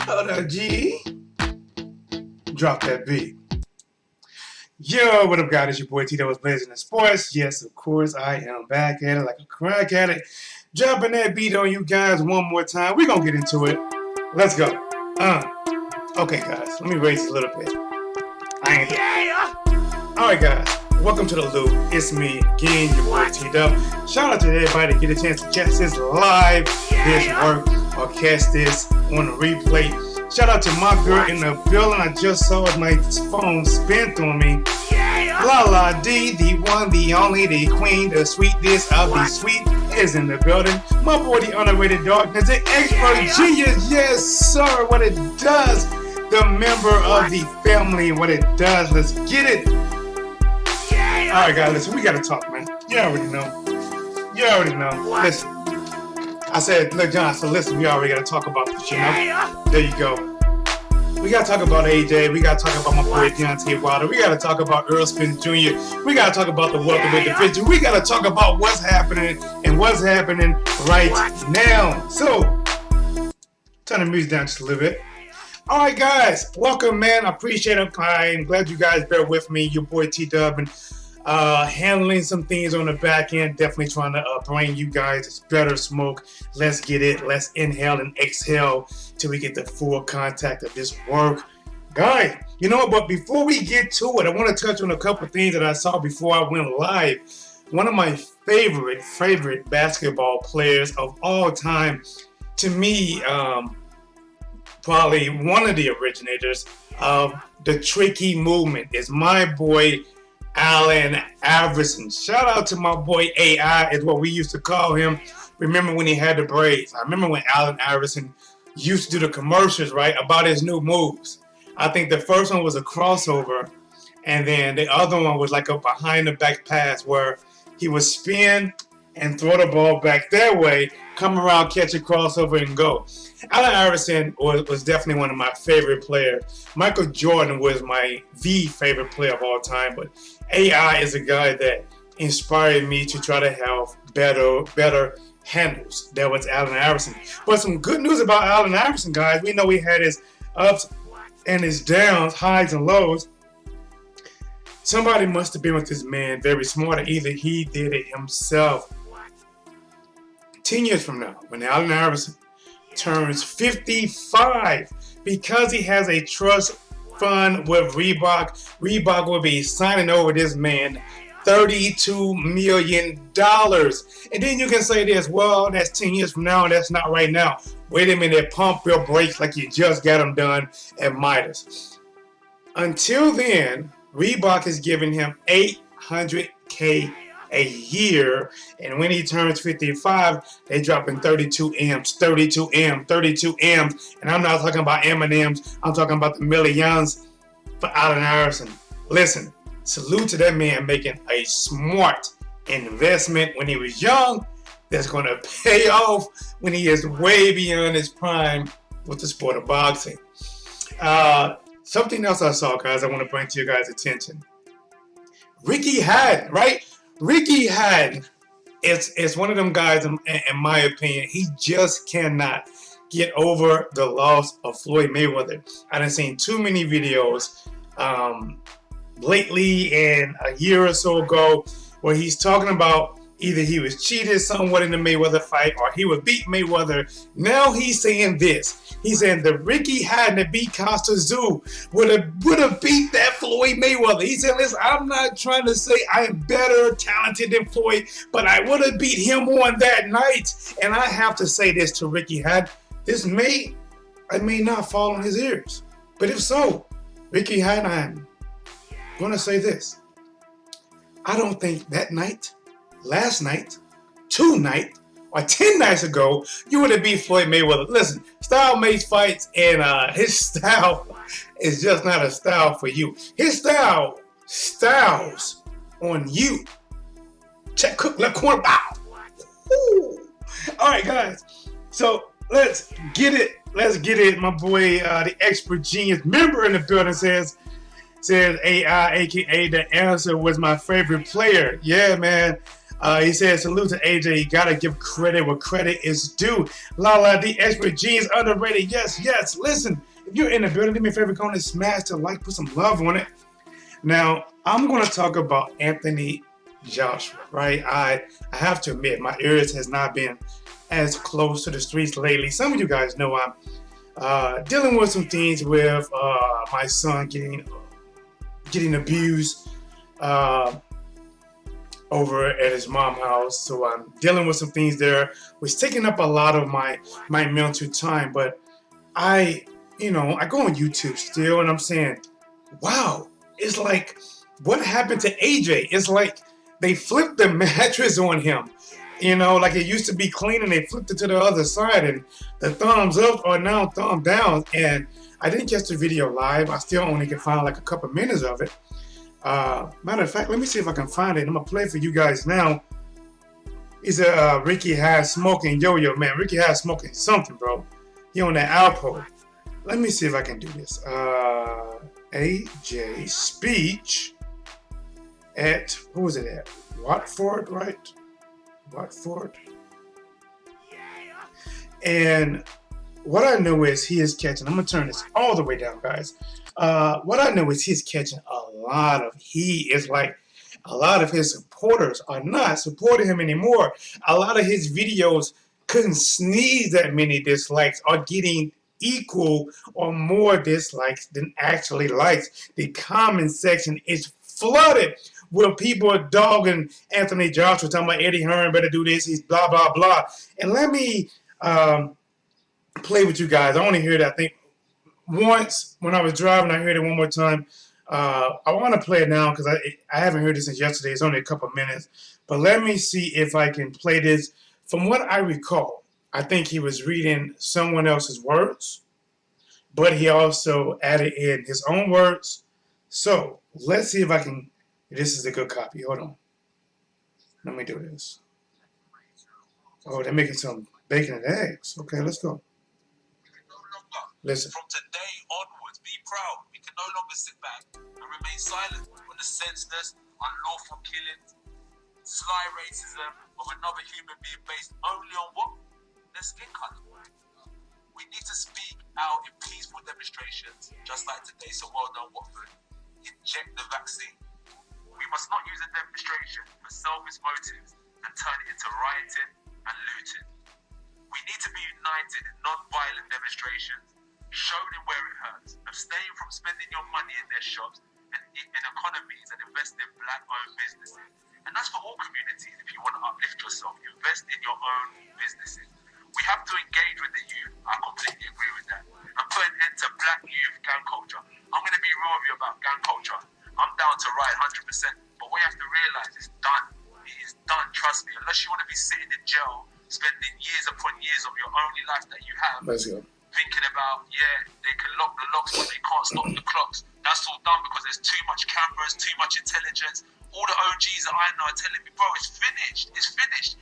Hold up, G. Drop that beat. Yo, what up, guys? It's your boy T. That was blazing in sports. Yes, of course, I am back at it like a crack addict. Dropping that beat on you guys one more time. We're going to get into it. Let's go. Okay, guys. Let me raise it a little bit. Alright, guys. Welcome to the loop. It's me again, your boy T-Dub. Shout out to everybody to get a chance to catch this live, this work, or catch this on the replay. Shout out to my girl in the building. I just saw my phone spent on me. La La D, the one, the only, the queen, the sweetest of the sweet is in the building. My boy, the underrated darkness, the expert genius. Yes, sir. What it does. The member of the family. What it does. Let's get it. Alright, guys, listen, we gotta talk, man. You already know. Listen. I said, look, John, so listen, we already gotta talk about this, you know? There you go. We gotta talk about AJ. We gotta talk about my boy Deontay Wilder. We gotta talk about Errol Spence Jr. We gotta talk about the welterweight division. We gotta talk about what's happening and what's happening right now. So, turn the music down just a little bit. All right, guys, welcome, man. I appreciate it. I'm glad you guys bear with me. Your boy T-Dub and handling some things on the back end. Definitely trying to bring you guys better smoke. Let's get it. Let's inhale and exhale till we get the full contact of this work. Guys, you know what? But before we get to it, I want to touch on a couple of things that I saw before I went live. One of my favorite basketball players of all time, to me, probably one of the originators of the tricky movement is my boy Allen Iverson. Shout out to my boy AI is what we used to call him. Remember when he had the braids? I remember when Allen Iverson used to do the commercials, right, about his new moves. I think the first one was a crossover, and then the other one was like a behind the back pass where he would spin and throw the ball back that way, come around, catch a crossover, and go. Allen Iverson was definitely one of my favorite players. Michael Jordan was the favorite player of all time, but AI is a guy that inspired me to try to have better handles. That was Allen Iverson. But some good news about Allen Iverson, guys. We know he had his ups and his downs, highs and lows. Somebody must have been with this man very smart, or either he did it himself. 10 years from now, when Allen Iverson turns 55, because he has a trust fund with Reebok will be signing over this man $32 million. And then you can say this, well, that's 10 years from now, and that's not right now. Wait a minute, pump your brakes like you just got them done at Midas. Until then, Reebok is giving him $800K a year, and when he turns 55, they dropping 32 M's, and I'm not talking about M&M's, I'm talking about the millions for Allen Iverson. Listen, salute to that man making a smart investment when he was young that's going to pay off when he is way beyond his prime with the sport of boxing. Something else I saw, guys, I want to bring to your guys' attention. Ricky Hatton, right? Ricky Hatton is one of them guys, in my opinion, he just cannot get over the loss of Floyd Mayweather. I done seen too many videos lately and a year or so ago where he's talking about either he was cheated somewhat in the Mayweather fight or he would beat Mayweather. Now he's saying this. He's saying the Ricky Hatton that beat Costa Zoo would have beat that Floyd Mayweather. He said, listen, I'm not trying to say I am better talented than Floyd, but I would have beat him on that night. And I have to say this to Ricky Hatton. I may not fall on his ears. But if so, Ricky Hatton, I'm going to say this. I don't think that night, last night, tonight, or 10 nights ago, you would have beat Floyd Mayweather. Listen, style makes fights, and his style is just not a style for you. His style styles on you. Check, cook, left corner, bow. Ooh. All right, guys. So let's get it. My boy, the expert genius member in the building says AI, aka the answer was my favorite player. Yeah, man. He says, salute to AJ. You gotta give credit where credit is due. Lala, the expert genes underrated. Yes, yes. Listen, if you're in the building, do me a favor, go and smash the like, put some love on it. Now, I'm gonna talk about Anthony Joshua, right? I have to admit, my ears has not been as close to the streets lately. Some of you guys know I'm dealing with some things with my son getting abused. Over at his mom's house, so I'm dealing with some things there, which taking up a lot of my mental time. But I go on YouTube still, and I'm saying, wow, it's like what happened to AJ? It's like they flipped the mattress on him. Like it used to be clean, and they flipped it to the other side, and the thumbs up are now thumb down. And I didn't catch the video live. I still only can find like a couple minutes of it. Matter of fact, let me see if I can find it. I'm gonna play for you guys now. He said Ricky has smoking yo-yo, man. Ricky has smoking something, bro. He on that Alpo. Let me see if I can do this. AJ speech at, who was it at? Watford, right? Watford. And what I know is he is catching, I'm gonna turn this all the way down, guys. What I know is he's catching a lot of heat. It's like a lot of his supporters are not supporting him anymore. A lot of his videos couldn't sneeze that many dislikes, are getting equal or more dislikes than actually likes. The comment section is flooded with people dogging Anthony Joshua, talking about Eddie Hearn better do this, he's blah, blah, blah. And let me play with you guys. I only heard that, I think, once when I was driving. I heard it one more time. I want to play it now because I haven't heard it since yesterday. It's only a couple minutes. But let me see if I can play this. From what I recall, I think he was reading someone else's words, but he also added in his own words. So let's see if I can. This is a good copy. Hold on. Let me do this. Oh, they're making some bacon and eggs. Okay, let's go. Listen. From today onwards, be proud. We can no longer sit back and remain silent on the senseless, unlawful killings, sly racism of another human being based only on what? Their skin color. We need to speak out in peaceful demonstrations, just like today, so well done, Watford. Inject the vaccine. We must not use a demonstration for selfish motives and turn it into rioting and looting. We need to be united in non-violent demonstrations. Show them where it hurts. Abstain from spending your money in their shops and in economies and invest in black-owned businesses. And that's for all communities. If you want to uplift yourself, invest in your own businesses. We have to engage with the youth. I completely agree with that. And put an end to black youth gang culture. I'm going to be real with you about gang culture. I'm down to ride 100%. But what you have to realize is done. It is done, trust me. Unless you want to be sitting in jail, spending years upon years of your only life that you have. Let's go. Thinking about, they can lock the locks, but they can't stop the clocks. That's all done because there's too much cameras, too much intelligence. All the OGs that I know are telling me, bro, it's finished. It's finished.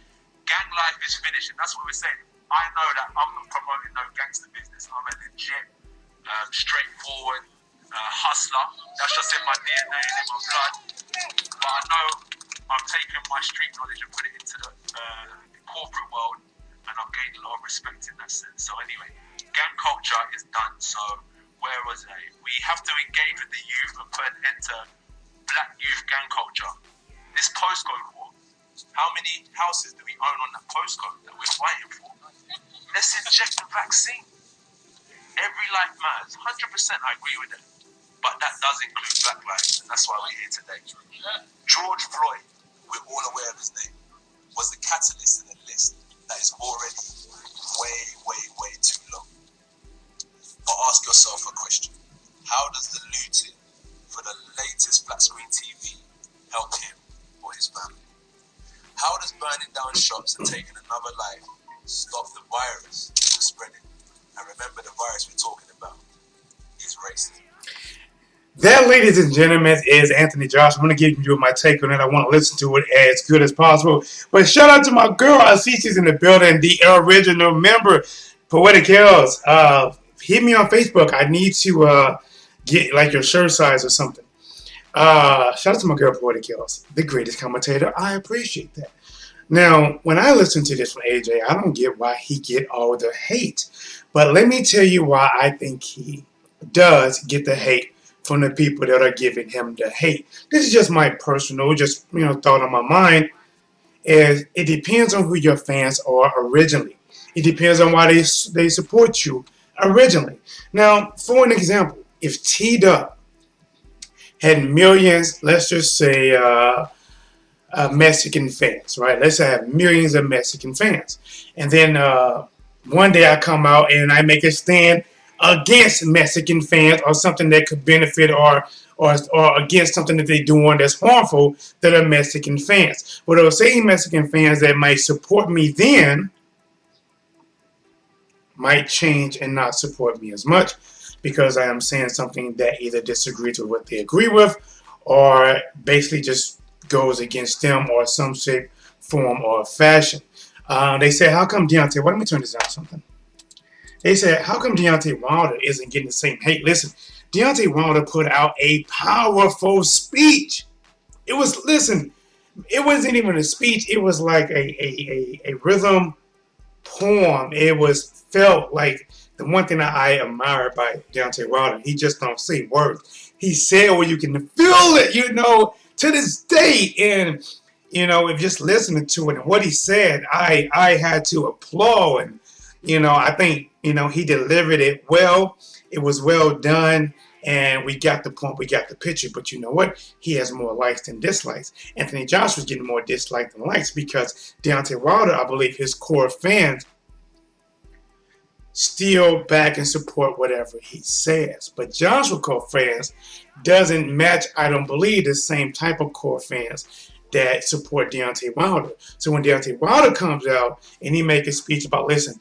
Gang life is finished. And that's what we're saying. I know that I'm not promoting no gangster business. I'm a legit, straightforward hustler. That's just in my DNA and in my blood. But I know I'm taking my street knowledge and putting it into the corporate world. And I've gained a lot of respect in that sense. So anyway, gang culture is done. So where was I? We have to engage with the youth and put an end to black youth gang culture. This postcode war. How many houses do we own on that postcode that we're fighting for? Let's inject the vaccine. Every life matters. 100% I agree with that. But that does include black lives, and that's why we're here today. George Floyd, we're all aware of his name, was the catalyst in a list that is already way too long. But ask yourself a question. How does the looting for the latest flat screen TV help him or his family? How does burning down shops and taking another life stop the virus from spreading? And remember, the virus we're talking about is racism. That, ladies and gentlemen, is Anthony Joshua. I'm going to give you my take on it. I want to listen to it as good as possible. But shout out to my girl. I see she's in the building, the original member, Poetic Hills. Hit me on Facebook. I need to get like your shirt size or something. Shout out to my girl, Poetic Hills, the greatest commentator. I appreciate that. Now, when I listen to this from AJ, I don't get why he get all the hate. But let me tell you why I think he does get the hate from the people that are giving him the hate. This is just my personal, thought on my mind. Is it depends on who your fans are originally. It depends on why they support you originally. Now, for an example, if T Dub had millions, let's just say Mexican fans, right? Let's say I have millions of Mexican fans. And then one day I come out and I make a stand against Mexican fans or something that could benefit or against something that they're doing that's harmful that are Mexican fans. Well, those same Mexican fans that might support me then might change and not support me as much because I am saying something that either disagrees with what they agree with or basically just goes against them or some shape, form, or fashion. They say, how come Deontay, let me turn this down something. They said, how come Deontay Wilder isn't getting the same hate? Listen, Deontay Wilder put out a powerful speech. It wasn't even a speech. It was like a rhythm poem. It was felt like the one thing that I admire by Deontay Wilder. He just don't say words. He said where you can feel it, to this day. And, if just listening to it and what he said, I had to applaud. And, I think, he delivered it well. It was well done. And we got the point, we got the picture. But you know what? He has more likes than dislikes. Anthony Joshua's getting more dislikes than likes because Deontay Wilder, I believe his core fans still back and support whatever he says. But Joshua core fans doesn't match, I don't believe, the same type of core fans that support Deontay Wilder. So when Deontay Wilder comes out and he make a speech about, listen,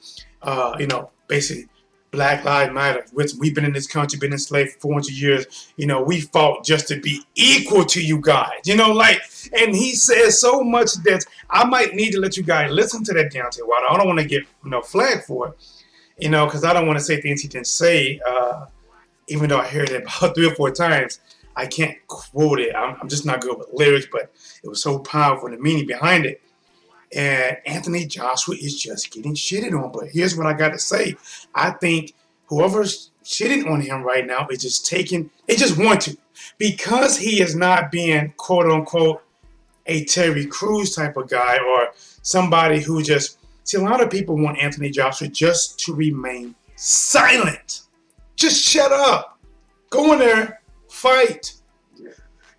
basically, Black Lives Matter. We've been in this country, been enslaved for 400 years. We fought just to be equal to you guys. And he says so much that I might need to let you guys listen to that Deontay Wilder. I don't want to get flagged for it, because I don't want to say things he didn't say. Even though I heard it about 3 or 4 times, I can't quote it. I'm just not good with lyrics, but it was so powerful, the meaning behind it. And Anthony Joshua is just getting shitted on. But here's what I got to say. I think whoever's shitting on him right now is just they just want to. Because he is not being, quote unquote, a Terry Crews type of guy or somebody who just, see, a lot of people want Anthony Joshua just to remain silent. Just shut up. Go in there, fight,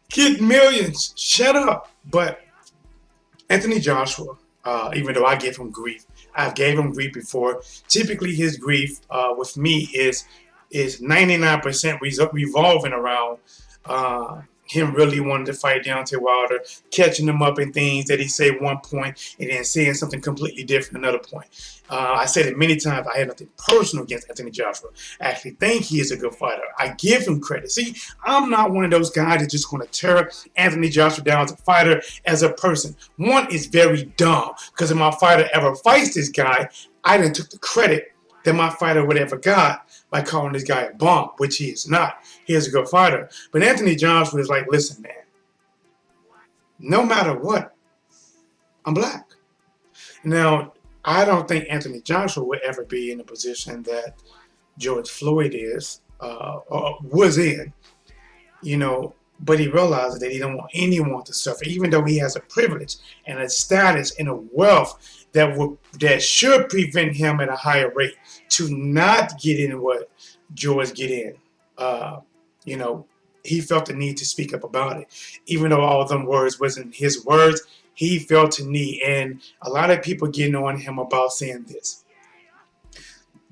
get millions, shut up. But Anthony Joshua, even though I give him grief, I've gave him grief before. Typically, his grief with me is 99% revolving around him really wanting to fight Deontay Wilder, catching him up in things that he said at one point and then saying something completely different another point. I said it many times. I had nothing personal against Anthony Joshua. I actually think he is a good fighter. I give him credit. See, I'm not one of those guys that's just going to tear Anthony Joshua down as a fighter, as a person. One is very dumb because if my fighter ever fights this guy, I didn't took the credit that my fighter would ever got by calling this guy a bum, which he is not. He is a good fighter. But Anthony Joshua is like, listen, man, no matter what, I'm black. Now, I don't think Anthony Joshua would ever be in a position that George Floyd is or was in, but he realizes that he don't want anyone to suffer, even though he has a privilege and a status and a wealth that should prevent him at a higher rate to not get in what George get in. He felt the need to speak up about it. Even though all of them words wasn't his words, he felt the need. And a lot of people getting on him about saying this.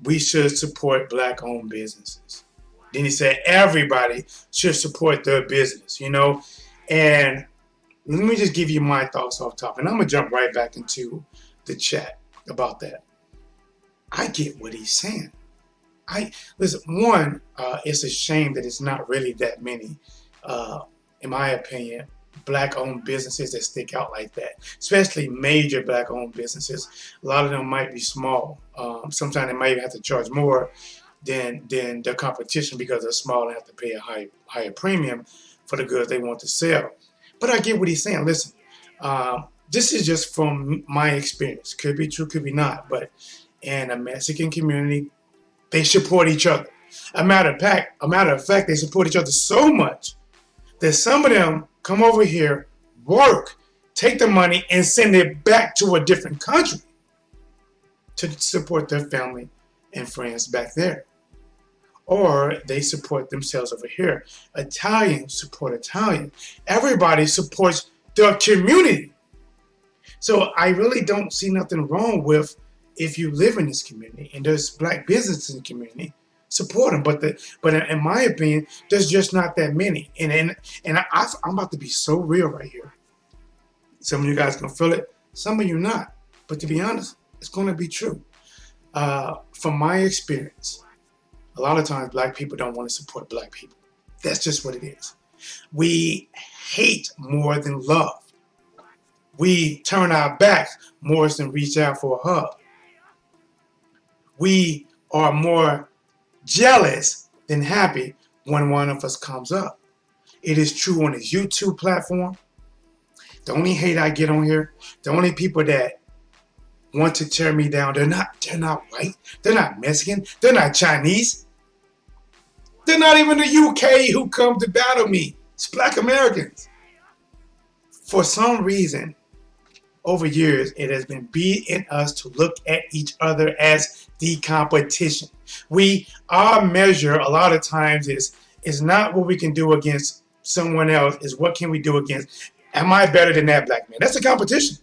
We should support black-owned businesses. Then he said everybody should support their business, And let me just give you my thoughts off top. And I'm going to jump right back into the chat about that. I get what he's saying. Listen, one, it's a shame that it's not really that many, in my opinion, black-owned businesses that stick out like that, especially major black-owned businesses. A lot of them might be small. Sometimes they might even have to charge more than the competition because they're small and have to pay a higher premium for the goods they want to sell. But I get what he's saying. Listen, this is just from my experience. Could be true, could be not. But in a Mexican community, they support each other. A matter of fact, they support each other so much that some of them come over here, work, take the money, and send it back to a different country to support their family and friends back there. Or they support themselves over here. Italians support Italian. Everybody supports the community. So I really don't see nothing wrong with, if you live in this community and there's black businesses in the community, support them. But in my opinion, there's just not that many. And I'm about to be so real right here. Some of you guys gonna feel it, some of you not. But to be honest, it's gonna be true. From my experience, a lot of times black people don't want to support black people. That's just what it is. We hate more than love. We turn our backs more than reach out for a hug. We are more jealous than happy when one of us comes up. It is true on this YouTube platform. The only hate I get on here, the only people that want to tear me down, they're not white, they're not Mexican, they're not Chinese. They're not even the UK who come to battle me. It's black Americans. For some reason, over years, it has been beaten us to look at each other as the competition. Our measure a lot of times is not what we can do against someone else, is what can we do against, am I better than that black man? That's a competition.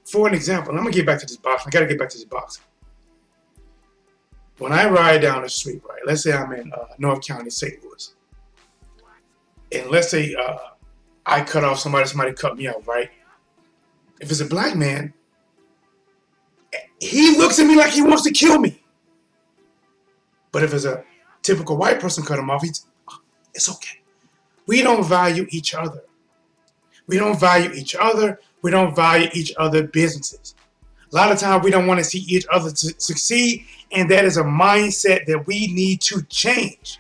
For an example, I'm going to get back to this box. I got to get back to this box. When I ride down the street, right, let's say I'm in North County, St. Louis, and let's say I cut off somebody cut me off, right? If it's a black man, he looks at me like he wants to kill me. But if it's a typical white person cut him off, it's okay. We don't value each other. We don't value each other. We don't value each other's businesses. A lot of times we don't want to see each other succeed, and that is a mindset that we need to change,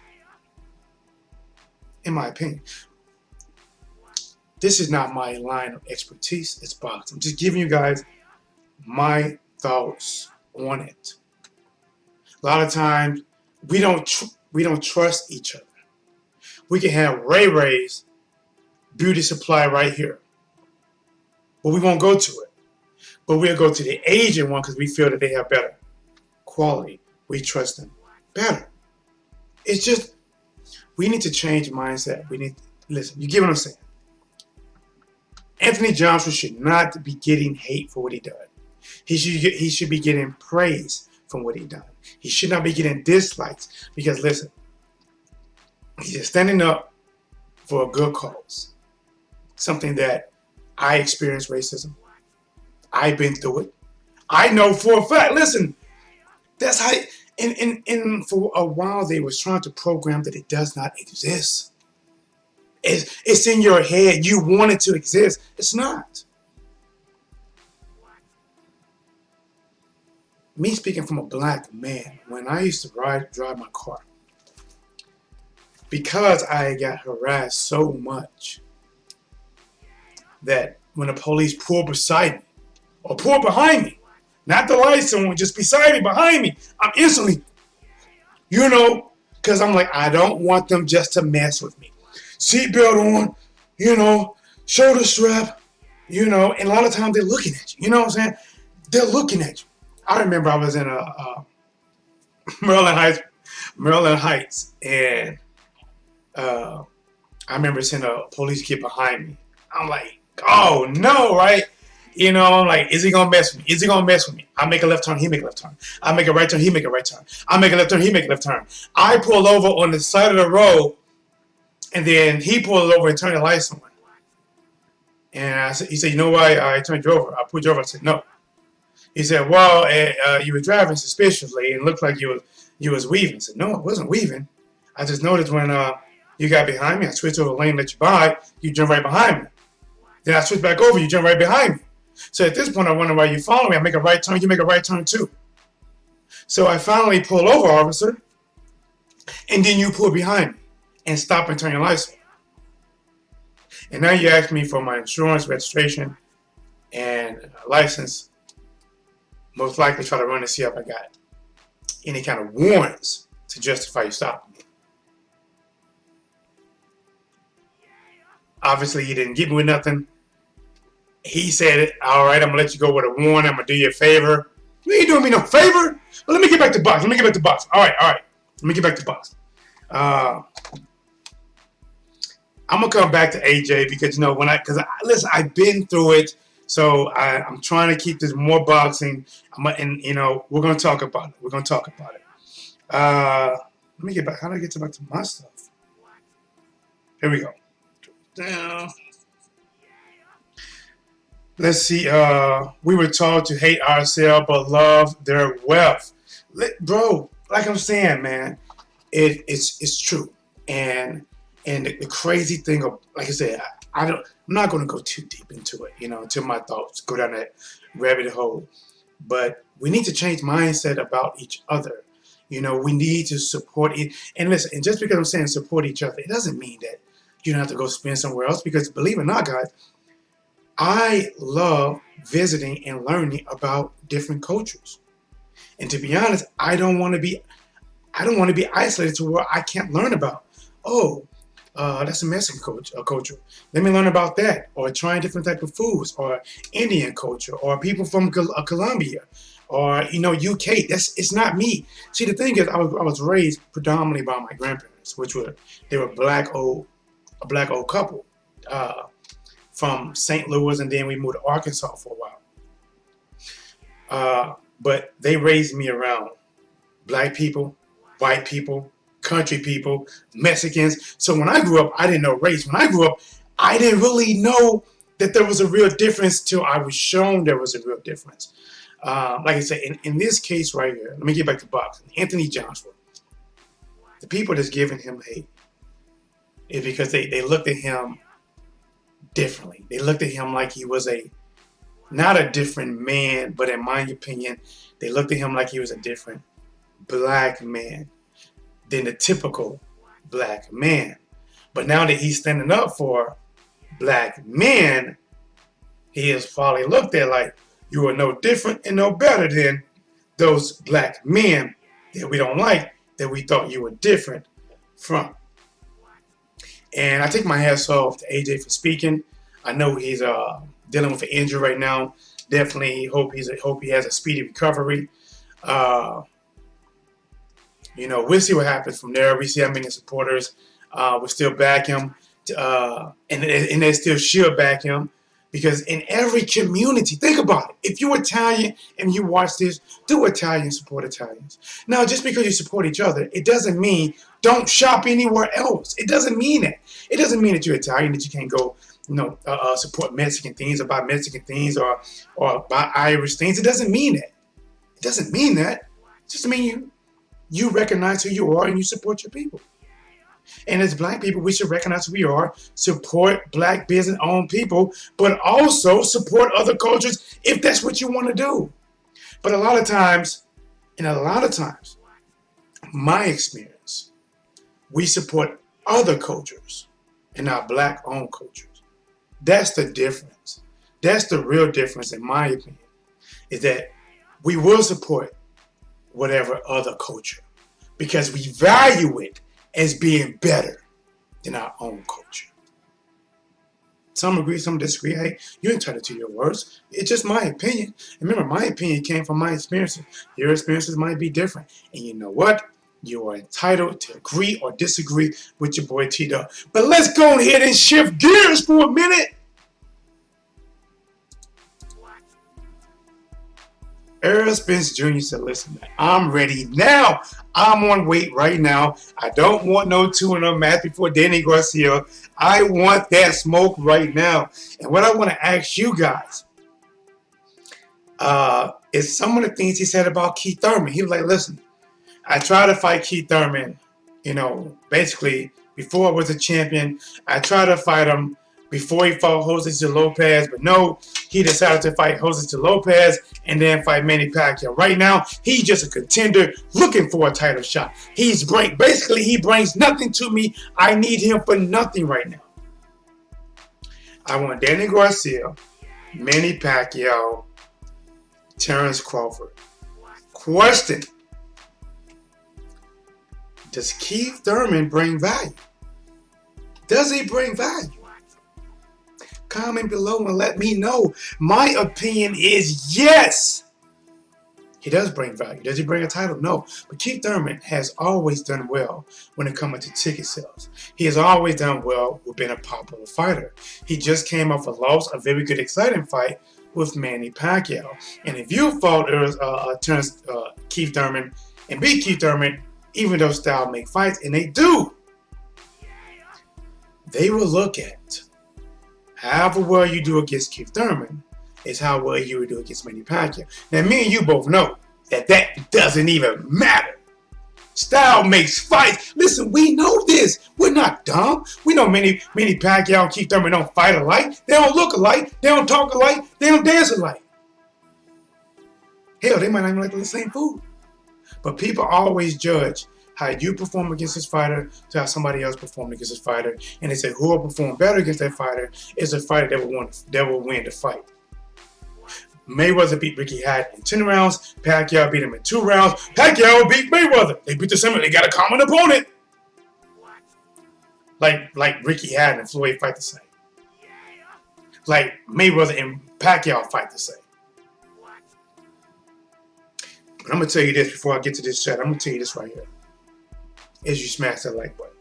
in my opinion. This is not my line of expertise. It's boxing. I'm just giving you guys my thoughts on it. A lot of times we don't trust each other. We can have Ray Ray's beauty supply right here, but we won't go to it. But we'll go to the Asian one because we feel that they have better quality. We trust them better. It's just, we need to change mindset. Listen, you get what I'm saying? Anthony Johnson should not be getting hate for what he done. He should be getting praise from what he done. He should not be getting dislikes because, listen, he's just standing up for a good cause. Something that I experienced racism. I've been through it. I know for a fact. Listen, that's how. And for a while they was trying to program that it does not exist. It's in your head. You want it to exist. It's not. Me speaking from a black man, when I used to drive my car, because I got harassed so much that when the police pull beside me or pull behind me, not the lights on, just beside me, behind me, I'm instantly, because I'm like, I don't want them just to mess with me. Seatbelt on, shoulder strap, and a lot of times they're looking at you. You know what I'm saying? They're looking at you. I remember I was in Maryland Heights, and I remember seeing a police kid behind me. I'm like, oh no, right? I'm like, is he gonna mess with me? Is he gonna mess with me? I make a left turn, he make a left turn. I make a right turn, he make a right turn. I make a left turn, he make a left turn. I pull over on the side of the road, and then he pulled over and turned the lights on. And he said, you know why I turned you over? I pulled you over. I said, no. He said, well, you were driving suspiciously and it looked like you was weaving. I said, no, I wasn't weaving. I just noticed when you got behind me, I switched over the lane, let you by, you jumped right behind me. Then I switched back over, you jumped right behind me. So at this point, I wonder why you follow me. I make a right turn, you make a right turn too. So I finally pull over, officer, and then you pull behind me and stop and turn your lights on. And now you ask me for my insurance, registration, and license, most likely try to run and see if I got any kind of warrants to justify you stopping me. Obviously, he didn't get me with nothing. He said, all right, I'm going to let you go with a warrant. I'm going to do you a favor. You ain't doing me no favor. Well, let me get back to boxing. All right. Let me get back to boxing. I'm going to come back to AJ because, listen, I've been through it. So I'm trying to keep this more boxing. We're going to talk about it. Let me get back. How do I get back to my stuff? Here we go. Let's see. We were taught to hate ourselves but love their wealth. Bro, like I'm saying, man, it's true. And the crazy thing, like I said, I'm not going to go too deep into it, until my thoughts go down that rabbit hole. But we need to change mindset about each other. We need to support it. And listen, and just because I'm saying support each other, it doesn't mean that you don't have to go spend somewhere else. Because believe it or not, guys, I love visiting and learning about different cultures. And to be honest, I don't want to be isolated to where I can't learn about. That's a Mexican culture. Let me learn about that. Or trying different type of foods, or Indian culture, or people from Colombia, or UK. It's not me. See, the thing is, I was raised predominantly by my grandparents, they were a black old couple from St. Louis, and then we moved to Arkansas for a while. But they raised me around black people, white people, country people, Mexicans. So when I grew up, I didn't know race. When I grew up, I didn't really know that there was a real difference till I was shown there was a real difference. Like I said, in this case right here, let me get back to boxing. Anthony Joshua, the people that's giving him hate is because they looked at him differently. They looked at him like he was not a different man, but in my opinion, they looked at him like he was a different black man than the typical black man. But now that he's standing up for black men, he is probably looked at like you are no different and no better than those black men that we don't like, that we thought you were different from. And I take my hats off to AJ for speaking. I know he's dealing with an injury right now. Definitely hope he has a speedy recovery. We'll see what happens from there. We see how many supporters will still back him, and they still should back him, because in every community, think about it. If you're Italian and you watch this, do Italian support Italians. Now, just because you support each other, it doesn't mean don't shop anywhere else. It doesn't mean that. It doesn't mean that you're Italian, that you can't go, support Mexican things or buy Mexican things or buy Irish things. It doesn't mean that. It doesn't mean that. It just means you recognize who you are and you support your people. And as black people, we should recognize who we are, support black business-owned people, but also support other cultures if that's what you want to do. But a lot of times, my experience, we support other cultures and not black-owned cultures. That's the difference. That's the real difference, in my opinion, is that we will support whatever other culture because we value it as being better than our own culture. Some agree, some disagree. Hey, you're entitled to your words. It's just my opinion. And remember, my opinion came from my experiences. Your experiences might be different. And you know what? You are entitled to agree or disagree with your boy T-Dub. But let's go ahead and shift gears for a minute. Errol Spence Jr. said, listen, man, I'm ready now. I'm on weight right now. I don't want no 2-0 match before Danny Garcia. I want that smoke right now. And what I want to ask you guys is some of the things he said about Keith Thurman. He was like, listen, I tried to fight Keith Thurman, basically before I was a champion. I tried to fight him before he fought Jose Lopez, but no, he decided to fight Jose Lopez and then fight Manny Pacquiao. Right now, he's just a contender looking for a title shot. He brings nothing to me. I need him for nothing right now. I want Danny Garcia Manny Pacquiao, Terrence Crawford. Question: does Keith Thurman bring value? Does he bring value? Comment below and let me know. My opinion is yes. He does bring value. Does he bring a title? No. But Keith Thurman has always done well when it comes to ticket sales. He has always done well with being a popular fighter. He just came off a loss, a very good, exciting fight with Manny Pacquiao. And if you fought Keith Thurman and beat Keith Thurman, even though style make fights, and they do, they will look at however well you do against Keith Thurman is how well you would do against Manny Pacquiao. Now, me and you both know that doesn't even matter. Style makes fights. Listen, we know this. We're not dumb. We know Manny Pacquiao and Keith Thurman don't fight alike. They don't look alike. They don't talk alike. They don't dance alike. Hell, they might not even like the same food. But people always judge how you perform against this fighter to how somebody else performed against this fighter. And they say who will perform better against that fighter is a fighter that will win the fight. Mayweather beat Ricky Hatton in 10 rounds. Pacquiao beat him in 2 rounds. Pacquiao beat Mayweather. They beat the same. They got a common opponent. Like Ricky Hatton and Floyd fight the same. Like Mayweather and Pacquiao fight the same. But I'm going to tell you this before I get to this chat. I'm going to tell you this right here. As you smash that like button.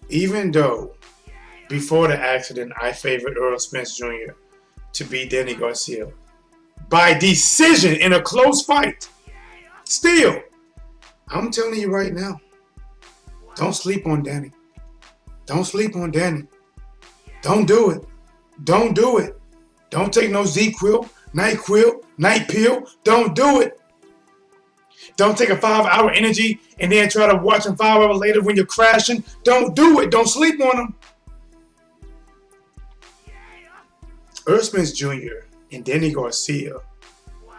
Even though before the accident I favored Errol Spence Jr. to beat Danny Garcia by decision in a close fight, still, I'm telling you right now, don't sleep on Danny. Don't sleep on Danny. Don't do it. Don't do it. Don't take no Z-Quil, night pill. Don't do it. Don't take a 5-hour energy and then try to watch them 5 hours later when you're crashing. Don't do it. Don't sleep on them. Errol Spence Jr. and Danny Garcia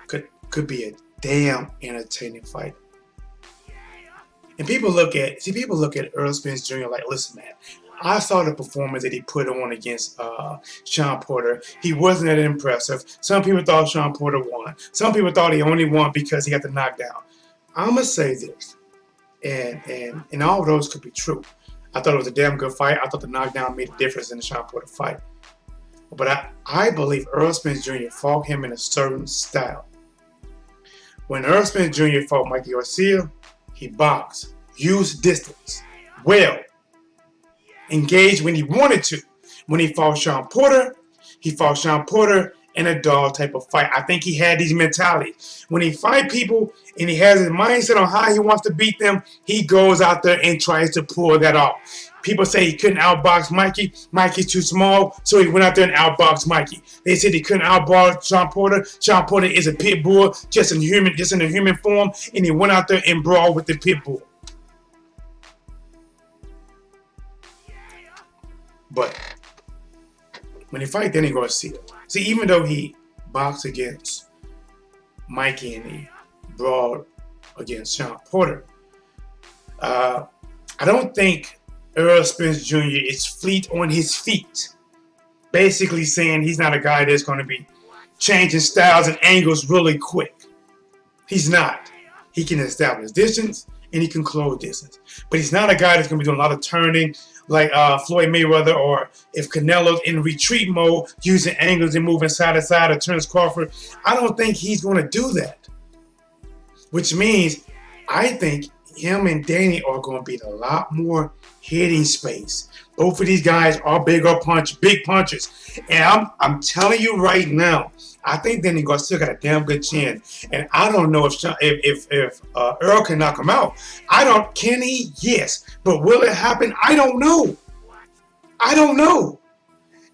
could be a damn entertaining fight. And people look at Errol Spence Jr. like, listen, man, I saw the performance that he put on against Sean Porter. He wasn't that impressive. Some people thought Sean Porter won. Some people thought he only won because he got the knockdown. I'm going to say this, and all of those could be true. I thought it was a damn good fight. I thought the knockdown made a difference in the Sean Porter fight. But I believe Errol Spence Jr. fought him in a certain style. When Errol Spence Jr. fought Mikey Garcia, he boxed, used distance, well, engaged when he wanted to. When he fought Sean Porter in a dog type of fight. I think he had these mentalities. When he fight people and he has his mindset on how he wants to beat them, he goes out there and tries to pull that off. People say he couldn't outbox Mikey. Mikey's too small, so he went out there and outboxed Mikey. They said he couldn't outbox Sean Porter. Sean Porter is a pit bull, just in a human form, and he went out there and brawled with the pit bull. But when he fight Danny Garcia, see, even though he boxed against Mikey and he brawled against Sean Porter, I don't think Errol Spence Jr. is fleet on his feet. Basically saying he's not a guy that's going to be changing styles and angles really quick. He's not. He can establish distance and he can close distance. But he's not a guy that's going to be doing a lot of turning like Floyd Mayweather, or if Canelo's in retreat mode, using angles and moving side to side, or Terrence Crawford. I don't think he's going to do that. Which means I think him and Danny are going to be a lot more hitting space. Both of these guys are big punches. And I'm telling you right now, I think Danny Garcia got a damn good chin. And I don't know if Errol can knock him out. Can he? Yes. But will it happen? I don't know.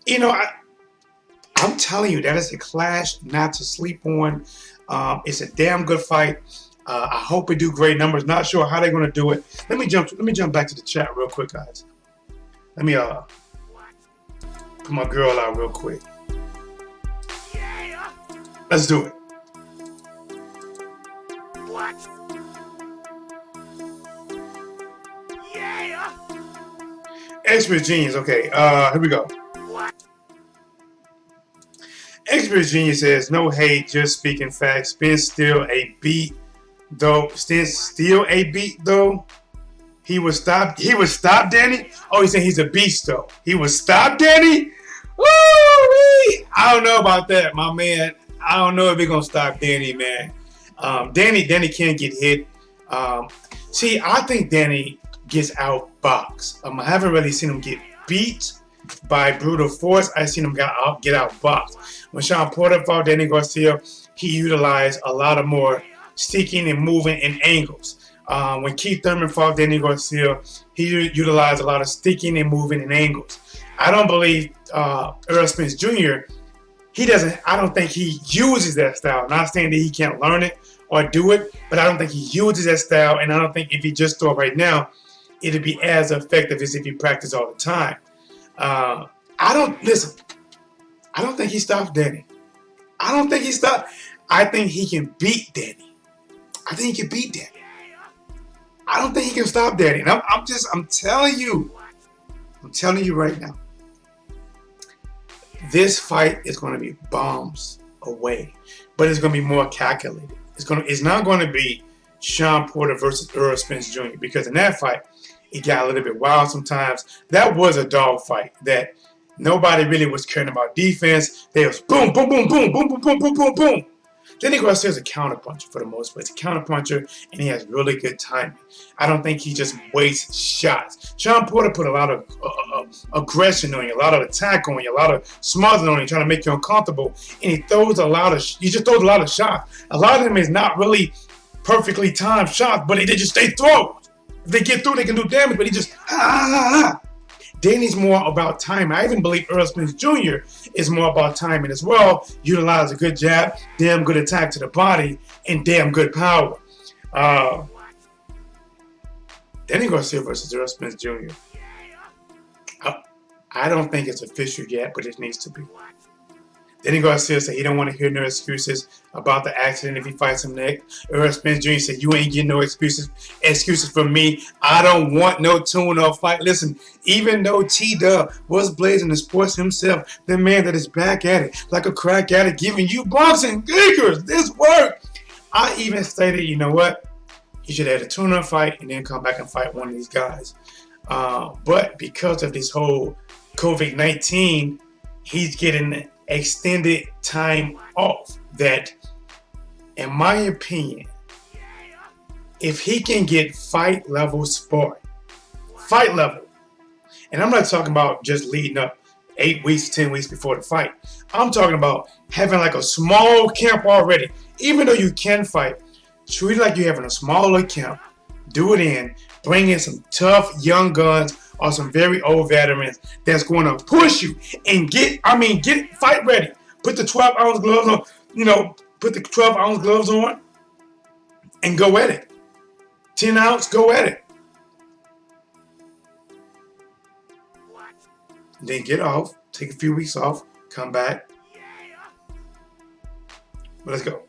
You know, I'm telling you, that is a clash not to sleep on. It's a damn good fight. I hope we do great numbers. Not sure how they're going to do it. Let me jump back to the chat real quick, guys. Let me put my girl out real quick. Let's do it. What? Yeah. Expert Genius. Okay. Here we go. What? Virginia says, no hate, just speaking facts. Spence still a beat, though. Spence still a beat, though. He would stop Danny? Oh, he's saying he's a beast, though. He would stop Danny? Woo-wee! I don't know about that, my man. I don't know if he's going to stop Danny, man. Danny can't get hit. See, I think Danny gets outboxed. I haven't really seen him get beat by brutal force. I've seen him get outboxed. When Sean Porter fought Danny Garcia, he utilized a lot of more sticking and moving and angles. When Keith Thurman fought Danny Garcia, he utilized a lot of sticking and moving and angles. I don't believe Errol Spence Jr., I don't think he uses that style. Not saying that he can't learn it or do it, but I don't think he uses that style, and I don't think if he just throw it right now, it'd be as effective as if he practiced all the time. I don't think he stops Danny. I think he can beat Danny. I think he can beat Danny. I don't think he can stop Danny. And I'm telling you right now, this fight is going to be bombs away, but it's going to be more calculated. It's not going to be Sean Porter versus Errol Spence Jr. because in that fight, it got a little bit wild sometimes. That was a dog fight that nobody really was caring about defense. They was boom, boom, boom, boom, boom, boom, boom, boom, boom, boom. Danny Garcia is a counterpuncher for the most part. He's a counterpuncher, and he has really good timing. I don't think he just wastes shots. Sean Porter put a lot of aggression on you, a lot of attack on you, a lot of smothering on you, trying to make you uncomfortable. And he just throws a lot of shots. A lot of them is not really perfectly timed shots, but they just stay thrown. If they get through, they can do damage, but he just Danny's more about timing. I even believe Errol Spence Jr. is more about timing as well. Utilize a good jab, damn good attack to the body, and damn good power. Danny Garcia versus Errol Spence Jr. I don't think it's official yet, but it needs to be. Danny Garcia said he don't want to hear no excuses about the accident if he fights him next. Errol Spence Jr. said, you ain't getting no excuses from me. I don't want no tune-up fight. Listen, even though T-Dub was blazing the sports himself, the man that is back at it like a crack addict, giving you bumps and giggles. This work. I even stated, you know what? He should have had a tune-up fight and then come back and fight one of these guys. But because of this whole COVID-19, he's getting extended time off that, in my opinion, if he can get fight level sparring, and I'm not talking about just leading up 8 weeks, 10 weeks before the fight. I'm talking about having like a small camp already. Even though you can fight, treat it like you're having a smaller camp. Do it in, bring in some tough young guns or some very old veterans that's going to push you and get fight ready. Put the 12-ounce gloves on, put the 12-ounce gloves on and go at it. 10-ounce, go at it. Then get off, take a few weeks off, come back. But let's go.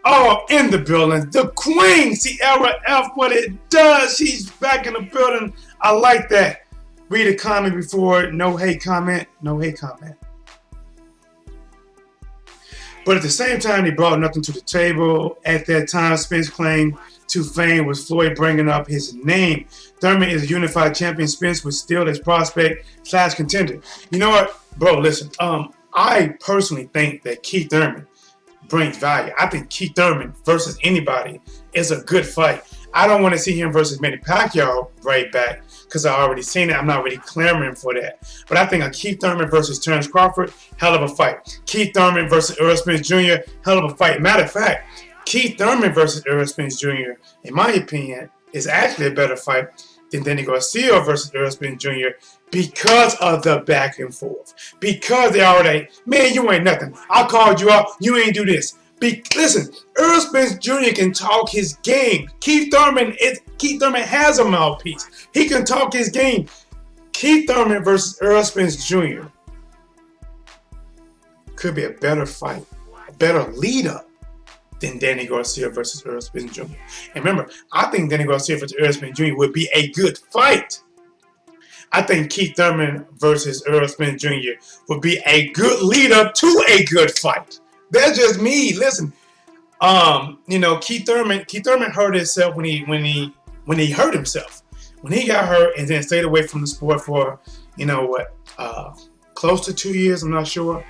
Oh, in the building, the Queen, Sierra F, what it does. She's back in the building. I like that. Read a comment before, no hate comment. But at the same time, they brought nothing to the table. At that time, Spence claim to fame was Floyd bringing up his name. Thurman is a unified champion. Spence was still his prospect / contender. You know what, bro, listen, I personally think that Keith Thurman brings value. I think Keith Thurman versus anybody is a good fight. I don't want to see him versus Manny Pacquiao right back because I already seen it. I'm not really clamoring for that. But I think a Keith Thurman versus Terrence Crawford, hell of a fight. Keith Thurman versus Errol Spence Jr., hell of a fight. Matter of fact, Keith Thurman versus Errol Spence Jr., in my opinion, is actually a better fight than Danny Garcia versus Errol Spence Jr. because of the back and forth. Because they already, man, you ain't nothing. I called you out. You ain't do this. Listen, Errol Spence Jr. can talk his game. Keith Thurman has a mouthpiece. He can talk his game. Keith Thurman versus Errol Spence Jr. could be a better fight, a better lead-up than Danny Garcia versus Errol Spence Jr. And remember, I think Danny Garcia versus Errol Spence Jr. would be a good fight. I think Keith Thurman versus Errol Spence Jr. would be a good lead up to a good fight. That's just me. Listen, Keith Thurman hurt himself when he hurt himself. When he got hurt and then stayed away from the sport for, close to 2 years, I'm not sure.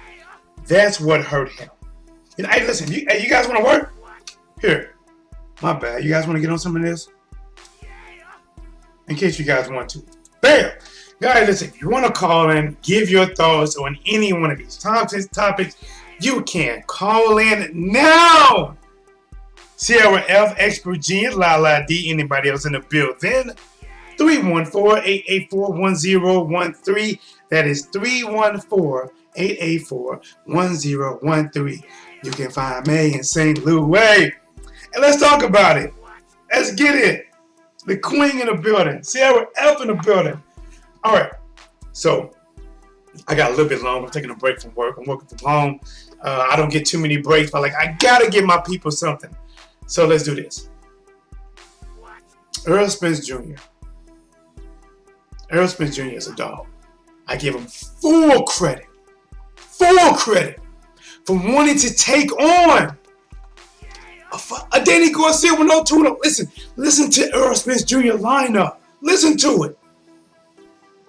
That's what hurt him. Hey, listen, you guys want to work? Here. My bad. You guys want to get on some of this? In case you guys want to. Bam! Guys, listen, if you want to call in, give your thoughts on any one of these topics, you can call in now. Sierra F, Expert G, Lala D, anybody else in the building? 314-884-1013. That is 314-884-1013. You can find me in St. Louis. And let's talk about it. Let's get it. The Queen in the building. Sierra F in the building. All right. So, I got a little bit long. I'm taking a break from work. I'm working from home. I don't get too many breaks, but I got to give my people something. So, let's do this. Errol Spence Jr. Errol Spence Jr. is a dog. I give him full credit for wanting to take on a Danny Garcia with no tune-up. Listen to Errol Spence Jr. lineup. Listen to it.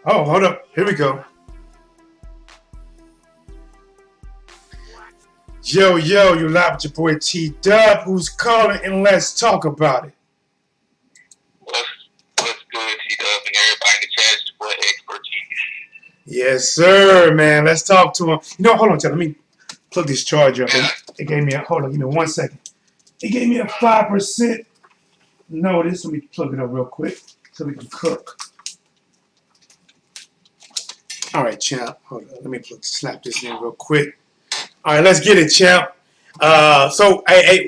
Oh, hold up. Here we go. Yo, you live with your boy T-Dub, who's calling, and let's talk about it. What's good, T-Dub, and everybody in the chat? It's your boy Expert G. Yes, sir, man. Let's talk to him. Hold on, let me plug this charger up. It gave me hold on, give me 1 second. It gave me a 5% notice. Let me plug it up real quick so we can cook. All right, champ. Hold on. Let me snap this in real quick. All right, let's get it, champ. So,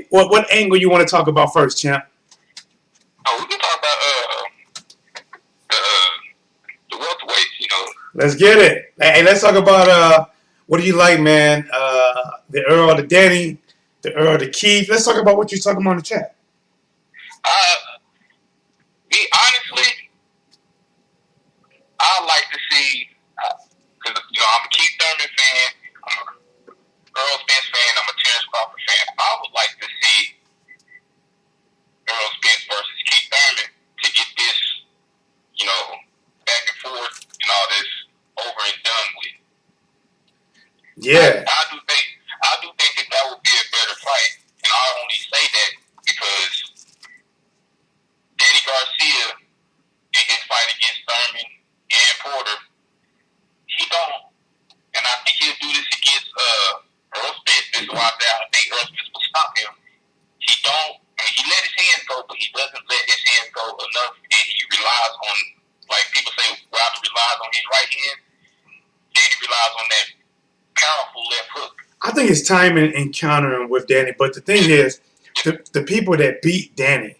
what angle you want to talk about first, champ? Oh, we can talk about the welterweights, Let's get it. Hey, let's talk about what do you like, man? The Earl, the Danny, the Earl, the Keith. Let's talk about what you're talking about in the chat. Me, honestly, I like to see, because, I'm a Keith Thurman fan, I'm a Errol Spence fan, I'm a Terrence Crawford fan. I would like to see Errol Spence versus Keith Thurman to get this, back and forth and all this over and done with. Yeah. I do think that would be a better fight, and I only say that because Danny Garcia in his fight against Thurman and Porter, he don't, and I think he'll do this against Errol Spence. This is why I think Errol Spence will stop him. He don't. He let his hands go, but he doesn't let his hands go enough, and he relies on, like people say, Wilder relies on his right hand. Danny relies on that powerful left hook. I think it's timing and countering with Danny, but the thing is, the people that beat Danny,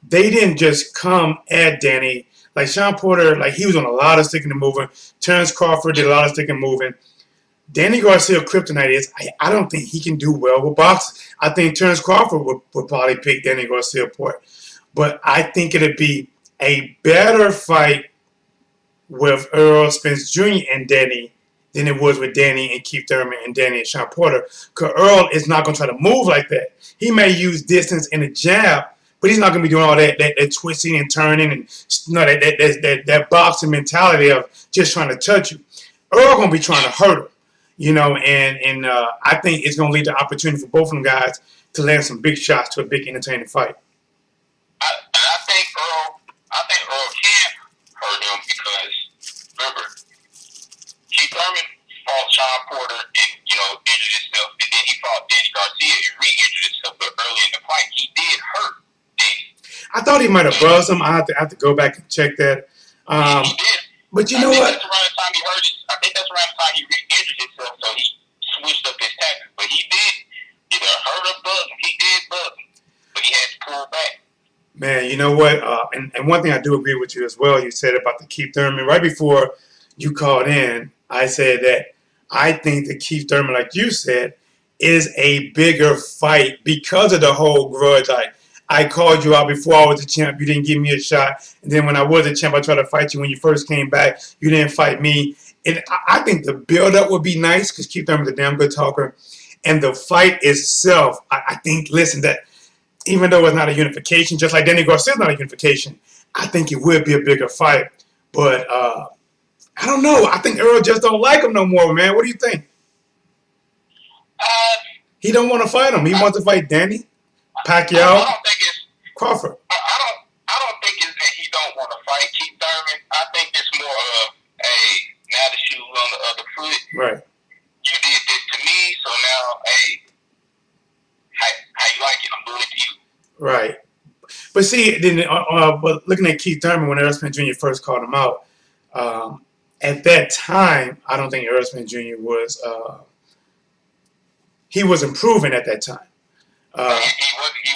they didn't just come at Danny. Like Sean Porter, he was on a lot of sticking and moving. Terrence Crawford did a lot of sticking and moving. Danny Garcia kryptonite is I don't think he can do well with boxing. I think Terrence Crawford would probably pick Danny Garcia apart. But I think it'd be a better fight with Errol Spence Jr. and Danny than it was with Danny and Keith Thurman and Danny and Sean Porter. Because Earl is not going to try to move like that. He may use distance and a jab, but he's not going to be doing all that twisting and turning and that boxing mentality of just trying to touch you. Earl going to be trying to hurt him. And I think it's going to lead to opportunity for both of them guys to land some big shots to a big entertaining fight. I think Earl can hurt him because, remember, Keith Thurman fought Sean Porter and, injured himself, and then he fought Danny Garcia and re-injured himself, but early in the fight, he did hurt Danny. I thought he might have buzzed him. I have to go back and check that. He did. But you know what? That's around the time he hurt I think that's around the time he re-injured himself, so he switched up his tactics. But he did either hurt or buzz him. He did buzz him, but he had to pull back. Man, you know what? And one thing I do agree with you as well, you said about the Keith Thurman. Right before you called in, I said that I think that Keith Thurman, like you said, is a bigger fight because of the whole grudge. I called you out before I was the champ. You didn't give me a shot. And then when I was a champ, I tried to fight you when you first came back. You didn't fight me. And I think the build-up would be nice because Keith Thurman's a damn good talker. And the fight itself, I think, listen, that even though it's not a unification, just like Danny Garcia's not a unification, I think it would be a bigger fight. But I don't know. I think Errol just don't like him no more, man. What do you think? He don't want to fight him. He wants to fight Danny, Pacquiao, I don't think it's Crawford. I don't think it's that he don't want to fight Keith Thurman. I think it's more of, hey, now the shoe's on the other foot. Right. You did this to me, so now, hey, how you like it? I'm doing it to you. Right. But see, then, but looking at Keith Thurman when Errol Spence Jr. first called him out, at that time, I don't think Errol Spence Jr. was he was improving at that time. He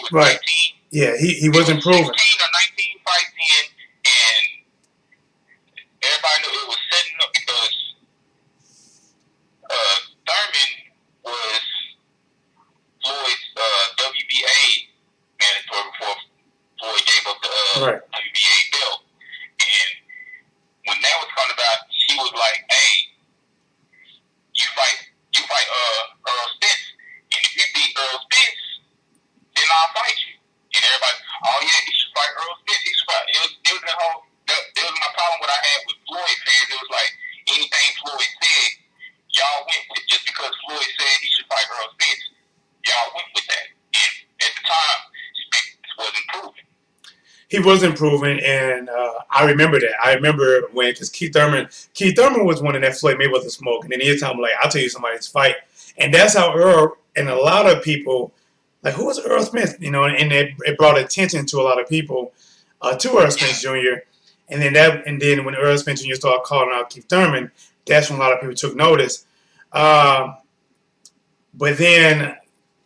was right. 19. Yeah, he was improving. 16 or 19 fights in, and everybody knew it was setting up because Thurman was Floyd's WBA mandatory before Floyd gave up the WBA belt. And when that was coming about, he was like, hey, you fight Errol Spence. And if you beat Errol Spence, then I'll fight you. And everybody, oh yeah, he should fight Errol Spence. He should fight. It was that was my problem what I had with Floyd fans. It was like anything Floyd said, y'all went with. Just because Floyd said he should fight Errol Spence, y'all went with that. And at the time, Spence wasn't proven. He was improving, and I remember that. I remember when, because Keith Thurman was one of that Floyd Mayweather smoke, and then he'd tell him, like, I'll tell you somebody's fight. And that's how Earl, and a lot of people, like, who was Errol Spence? You know, and it brought attention to a lot of people to Errol Spence Jr. And then when Errol Spence Jr. started calling out Keith Thurman, that's when a lot of people took notice. But then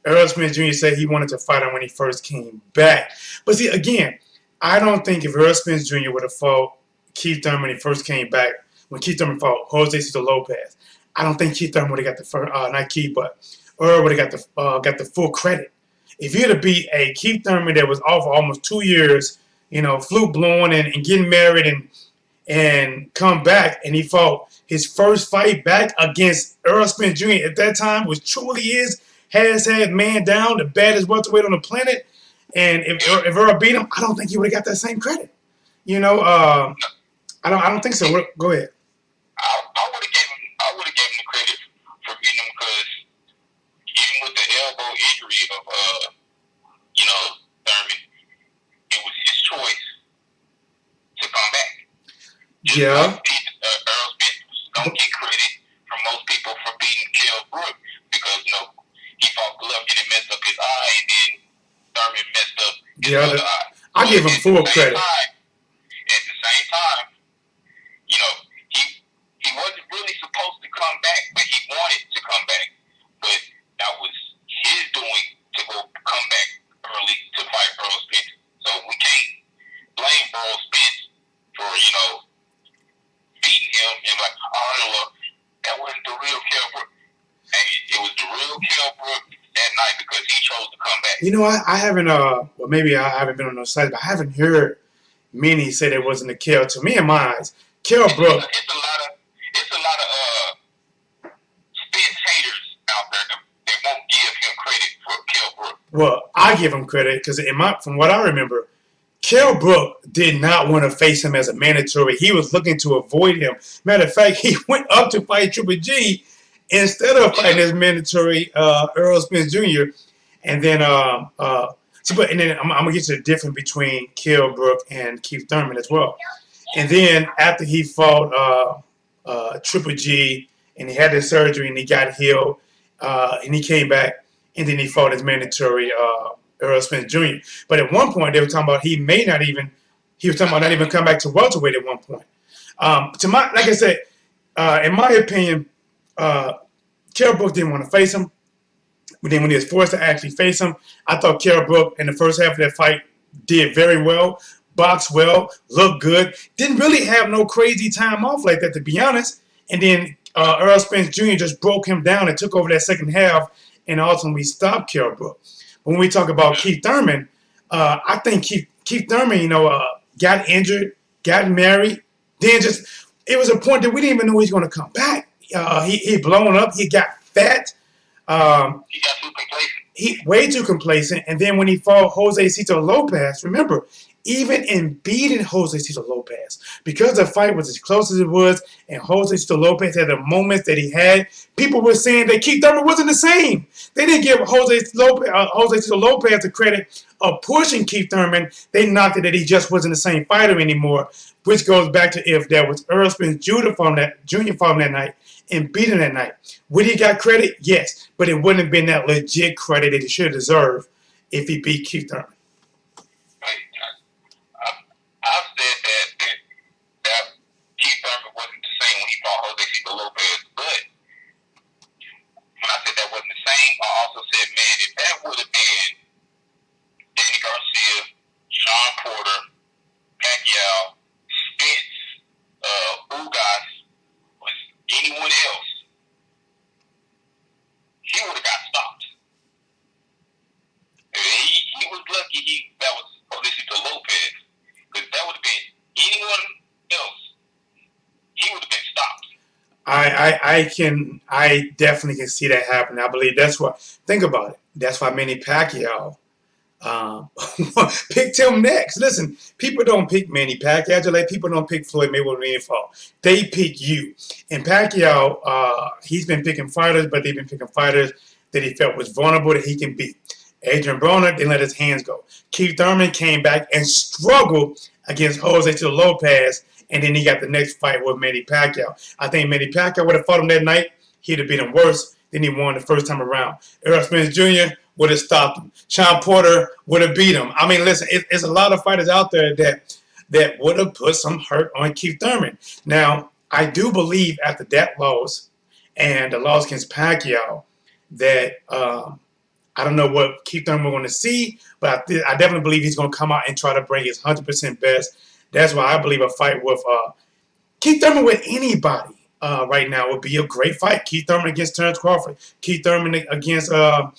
Errol Spence Jr. said he wanted to fight him when he first came back. But see, again, I don't think if Errol Spence Jr. would have fought Keith Thurman when he first came back, when Keith Thurman fought Jose Cito Lopez, I don't think Keith Thurman would have got the first, not Keith, but Earl would have got the full credit. If he had beat a Keith Thurman that was off for almost 2 years, you know, flute blowing and getting married and come back, and he fought his first fight back against Errol Spence Jr. at that time, which truly has had man down, the baddest welterweight on the planet. And if Earl beat him, I don't think he would have got that same credit. You know, I don't think so. Go ahead. I would have gave him the credit for beating him because even with the elbow injury of Thurman, it was his choice to come back. Yeah. Errol Spence don't get credit from most people for beating Kell Brook because he fought Golovkin and messed up his eye, and then Thurman messed up his other eye. I give him full credit. At the same time, he wasn't really supposed to come back, but he wanted to come back. But that was his doing to go come back early to fight Errol Spence. So we can't blame Errol Spence for, beating him and like, that wasn't the real Kell Brook. Hey, it was the real Kell Brook that night because he chose to come back. You know, I haven't, well, maybe I haven't been on those sites, but I haven't heard many say there wasn't a Kell. To me, in my eyes, Kell Brook. It's a lot of Spence haters out there that won't give him credit for Kell Brook. Well, I give him credit because from what I remember, Kell Brook did not want to face him as a mandatory. He was looking to avoid him. Matter of fact, he went up to fight Triple G instead of fighting his mandatory Errol Spence Jr. And then, I'm gonna get to the difference between Kell Brook and Keith Thurman as well. And then after he fought Triple G and he had his surgery and he got healed, and he came back and then he fought his mandatory Errol Spence Jr. But at one point they were talking about he was talking about not even come back to welterweight at one point. Like I said, in my opinion, Kell Brook didn't want to face him. But then when he was forced to actually face him, I thought Kell Brook in the first half of that fight did very well, boxed well, looked good. Didn't really have no crazy time off like that, to be honest. And then Errol Spence Jr. just broke him down and took over that second half and ultimately stopped Kell Brook. When we talk about Keith Thurman, I think Keith Thurman, got injured, got married, then it was a point that we didn't even know he was going to come back. He blown up, he got fat. He got too complacent. He way too complacent, and then when he fought Jose Cito Lopez, remember, even in beating Jose Cito Lopez, because the fight was as close as it was, and Jose Cito Lopez had the moments that he had, people were saying that Keith Thurman wasn't the same. They didn't give Jose Cito Lopez the credit of pushing Keith Thurman. They knocked it that he just wasn't the same fighter anymore, which goes back to if there was Errol Spence Jr. from that night and beat him that night. Would he got credit? Yes, but it wouldn't have been that legit credit that he should deserve if he beat Keith Thurman. I've said that Keith Thurman wasn't the same when he fought Jose Cito Lopez, but when I said that wasn't the same, I also said, man, if that would have been Danny Garcia, Sean Porter, Pacquiao, Spence, Ugas, or anyone else, he would have got stopped. He was lucky that was Jose Cito Lopez. Because that would have been anyone else, he would have been stopped. I definitely can see that happen. I believe that's what. Think about it. That's why Manny Pacquiao picked him next. Listen, people don't pick Manny Pacquiao, just like people don't pick Floyd Mayweather in fall. They pick you. And Pacquiao, he's been picking fighters, but they've been picking fighters that he felt was vulnerable that he can beat. Adrian Broner didn't let his hands go. Keith Thurman came back and struggled against Jose Cito Lopez, and then he got the next fight with Manny Pacquiao. I think Manny Pacquiao would have fought him that night. He'd have beat him worse than he won the first time around. Errol Spence Jr. would have stopped him. Sean Porter would have beat him. I mean, listen, it's a lot of fighters out there that would have put some hurt on Keith Thurman. Now, I do believe after that loss and the loss against Pacquiao that I don't know what Keith Thurman we're going to see, but I definitely believe he's going to come out and try to bring his 100% best. That's why I believe a fight with Keith Thurman with anybody right now would be a great fight. Keith Thurman against Terrence Crawford. Keith Thurman against Errol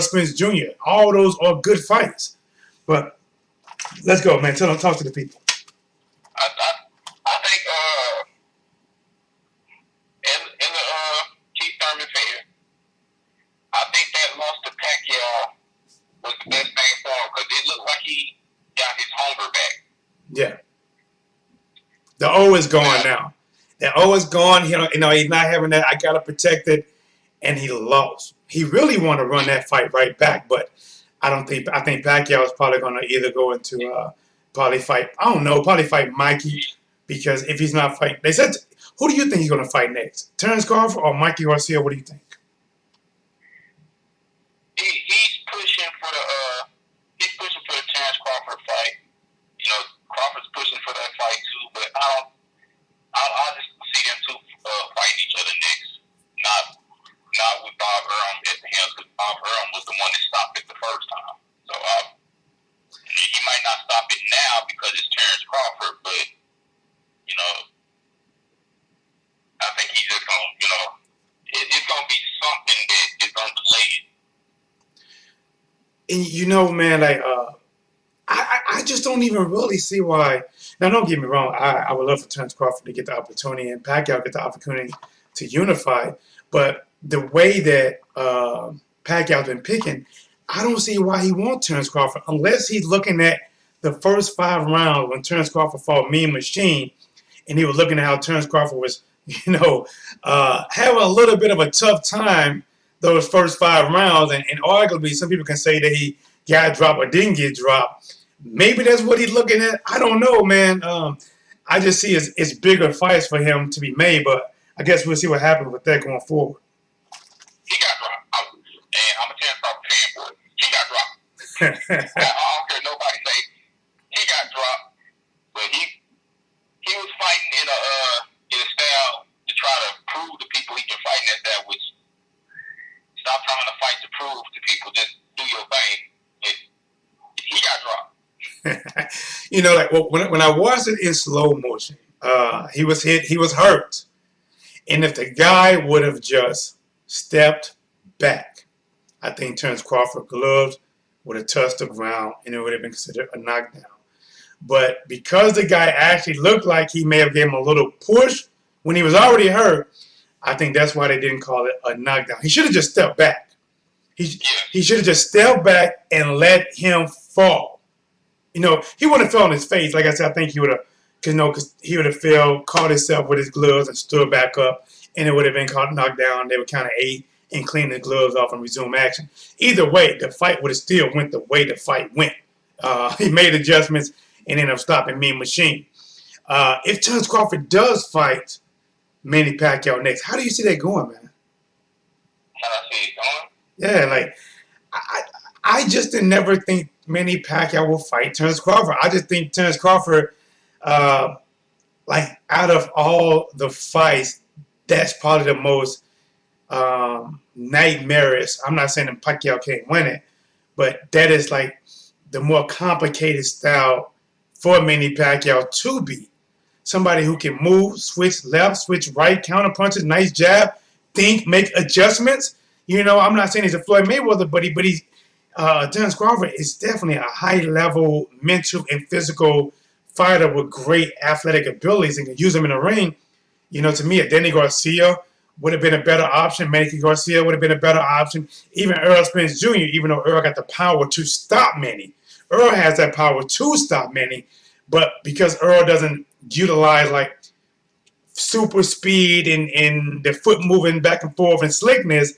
Spence Jr. All those are good fights. But let's go, man. Talk to the people. I think as a Keith Thurman fan, I think that loss to Pacquiao was the best thing for him because it looked like he got his hunger back. Yeah. The O is gone now. The O is gone. He's not having that. I got to protect it. And he lost. He really wanted to run that fight right back, but I think Pacquiao is probably going to either go into probably fight Mikey, because if he's not fighting, they said, who do you think he's going to fight next? Terrence Crawford or Mikey Garcia? What do you think? He's pushing for the Terrence Crawford fight. Crawford's pushing for that fight too, but I'll just see them two fighting each other next. Not with Bob Earl at the hands, because Bob Earl was the one that stopped it the first time. So he might not stop it now because it's Terrence Crawford, but I think he's just gonna, it's gonna be something that is gonna delay it. And man, like I just don't even really see why. Now, don't get me wrong. I would love for Terrence Crawford to get the opportunity and Pacquiao get the opportunity to unify. But the way that Pacquiao's been picking, I don't see why he wants Terrence Crawford unless he's looking at the first 5 rounds when Terrence Crawford fought Mean Machine, and he was looking at how Terrence Crawford was, having a little bit of a tough time those first 5 rounds, and arguably some people can say that he got dropped or didn't get dropped. Maybe that's what he's looking at. I don't know, man. I just see it's bigger fights for him to be made, but I guess we'll see what happens with that going forward. He got dropped. And I'm a Terrence Crawford fan for it. He got dropped. I don't care nobody say he got dropped, but he was fighting in a style to try to prove to people he can fight at that, which stop trying to fight to prove to people. Just do your thing. He got dropped. When I watched it in slow motion, he was hit, he was hurt. And if the guy would have just stepped back, I think Terrence Crawford gloves would have touched the ground, and it would have been considered a knockdown. But because the guy actually looked like he may have given him a little push when he was already hurt, I think that's why they didn't call it a knockdown. He should have just stepped back. He should have just stepped back and let him fall. He wouldn't have fell on his face. Like I said, I think he would have, because he would have fell, caught himself with his gloves and stood back up, and it would have been called a knockdown. They would kind of aid and clean the gloves off and resume action. Either way, the fight would have still went the way the fight went. He made adjustments and ended up stopping Mean Machine. If Terence Crawford does fight Manny Pacquiao next, how do you see that going, man? How I see it going? Yeah, like I just didn't never think Manny Pacquiao will fight Terence Crawford. I just think Terence Crawford, like out of all the fights, that's probably the most nightmarish. I'm not saying that Pacquiao can't win it, but that is like the more complicated style for Manny Pacquiao to beat. Somebody who can move, switch left, switch right, counter punches, nice jab, think, make adjustments. I'm not saying he's a Floyd Mayweather, but he's Terence Crawford is definitely a high-level mental and physical fighter with great athletic abilities and can use them in the ring. To me, a Danny Garcia would have been a better option. Manny Garcia would have been a better option. Even Errol Spence Jr., even though Errol got the power to stop Manny. Errol has that power to stop Manny, but because Errol doesn't utilize like super speed and the foot moving back and forth and slickness,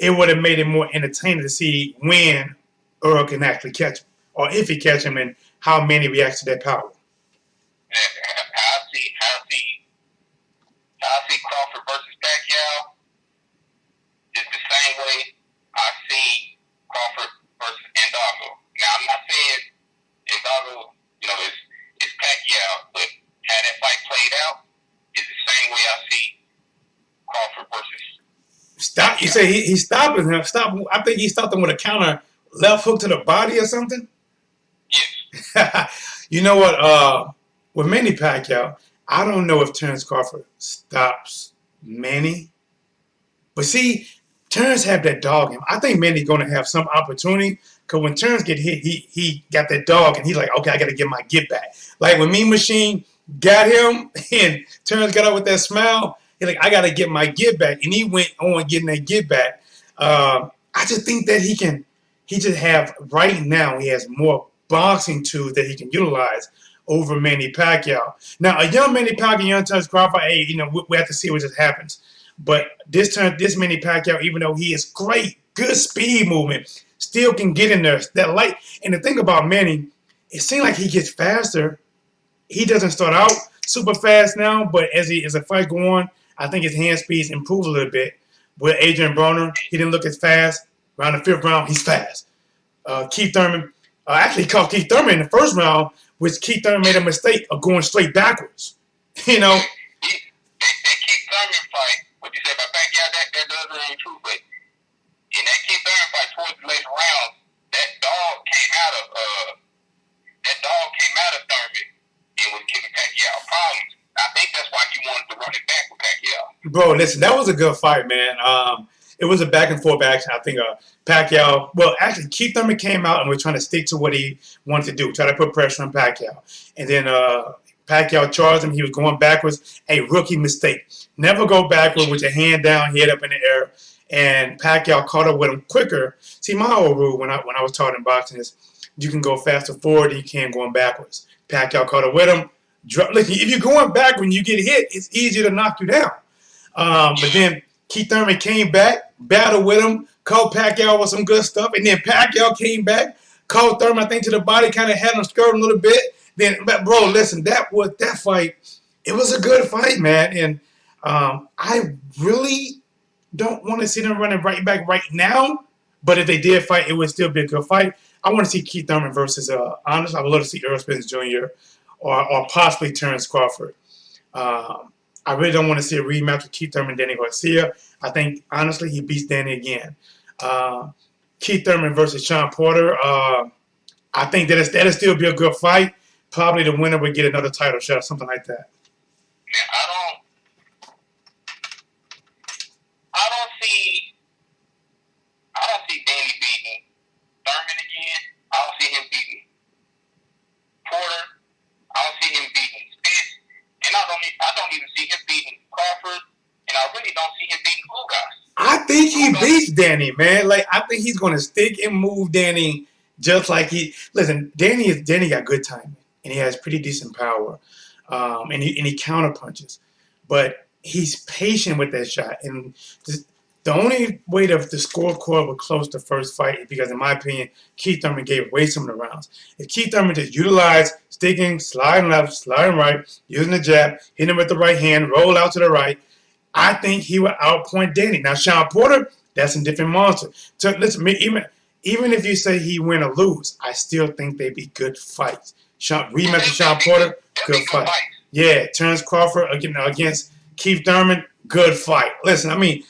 it would have made it more entertaining to see when Errol can actually catch him, or if he catch him, and how Manny reacts to that power. I see Crawford versus Pacquiao is the same way I see Crawford versus Ngannou. Now, I'm not saying Ngannou, is Pacquiao, but how that fight played out is the same way I see Crawford versus Stop. You say he's stopping him. Stop. I think he stopped him with a counter left hook to the body or something. Yes. You know what? With Manny Pacquiao, I don't know if Terence Crawford stops Manny. But see, Terence have that dog in him. I think Manny's going to have some opportunity, because when Terence get hit, he got that dog, and he's like, okay, I got to get my get back. Like when Mean Machine got him and Terence got up with that smile, he's like, I got to get my get back. And he went on getting that get back. I just think that he just have, right now, he has more boxing tools that he can utilize over Manny Pacquiao. Now, a young Manny Pacquiao, young Terence Crawford, hey, we have to see what just happens. But this Manny Pacquiao, even though he is great, good speed movement, still can get in there. That light. And the thing about Manny, it seems like he gets faster. He doesn't start out super fast now, but as the fight go on, I think his hand speeds improve a little bit. With Adrian Broner, he didn't look as fast. Around the fifth round, he's fast. Keith Thurman, actually caught Keith Thurman in the first round, which Keith Thurman made a mistake of going straight backwards. That Keith Thurman fight, what you said about Pacquiao, that doesn't ain't true, but in that Keith Thurman fight towards the later rounds, that dog came out of Thurman and was giving Pacquiao problems. I think that's why he wanted to run it back with Pacquiao. Bro, listen, that was a good fight, man. It was a back and forth action. I think Pacquiao, well, actually, Keith Thurman came out and was trying to stick to what he wanted to do, try to put pressure on Pacquiao. And then Pacquiao charged him. He was going backwards. A rookie mistake. Never go backward with your hand down, head up in the air. And Pacquiao caught up with him quicker. See, my old rule when I was taught in boxing is you can go faster forward than you can going backwards. Pacquiao caught up with him. Listen, if you're going back when you get hit, it's easier to knock you down. But then Keith Thurman came back, battled with him, caught Pacquiao with some good stuff, and then Pacquiao came back, caught Thurman, I think, to the body, kind of had him skirting a little bit. Then, bro, listen, that fight, it was a good fight, man. And I really don't want to see them running right back right now. But if they did fight, it would still be a good fight. I want to see Keith Thurman versus, honestly, I would love to see Errol Spence Jr. or possibly Terence Crawford. I really don't want to see a rematch with Keith Thurman and Danny Garcia. I think, honestly, he beats Danny again. Keith Thurman versus Sean Porter, I think that'll still be a good fight. Probably the winner would get another title shot or something like that. Yeah, I don't see Danny beating Thurman again. don't even see him beating Crawford, and I really don't see him beating Ugas. I think he beats Danny, man. Like, I think he's going to stick and move Danny just like he. Listen, Danny got good timing, and he has pretty decent power, and he counter punches, but he's patient with that shot. And the only way the scorecard would close the first fight is because, in my opinion, Keith Thurman gave away some of the rounds. If Keith Thurman just utilized sticking, sliding left, sliding right, using the jab, hitting him with the right hand, roll out to the right, I think he would outpoint Danny. Now, Sean Porter, that's a different monster. So listen, even if you say he win or lose, I still think they'd be good fights. Rematch with Sean Porter, good fight. Yeah, Terrence Crawford against Keith Thurman, good fight. Listen, I mean,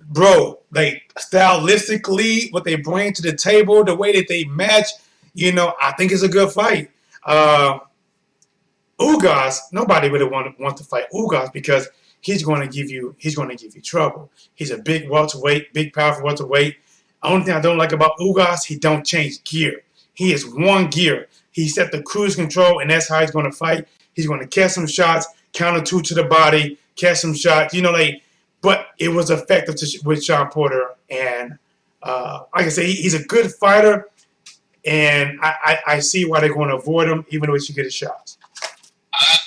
bro, like stylistically, what they bring to the table, the way that they match, I think it's a good fight. Ugas, nobody really want to fight Ugas because he's going to give you trouble. He's a big welterweight, big powerful welterweight. Only thing I don't like about Ugas, he don't change gear. He is one gear. He set the cruise control, and that's how he's going to fight. He's going to catch some shots, counter two to the body, catch some shots. But it was effective with Sean Porter, and like I say, he's a good fighter, and I see why they're going to avoid him, even though he should get his shots. I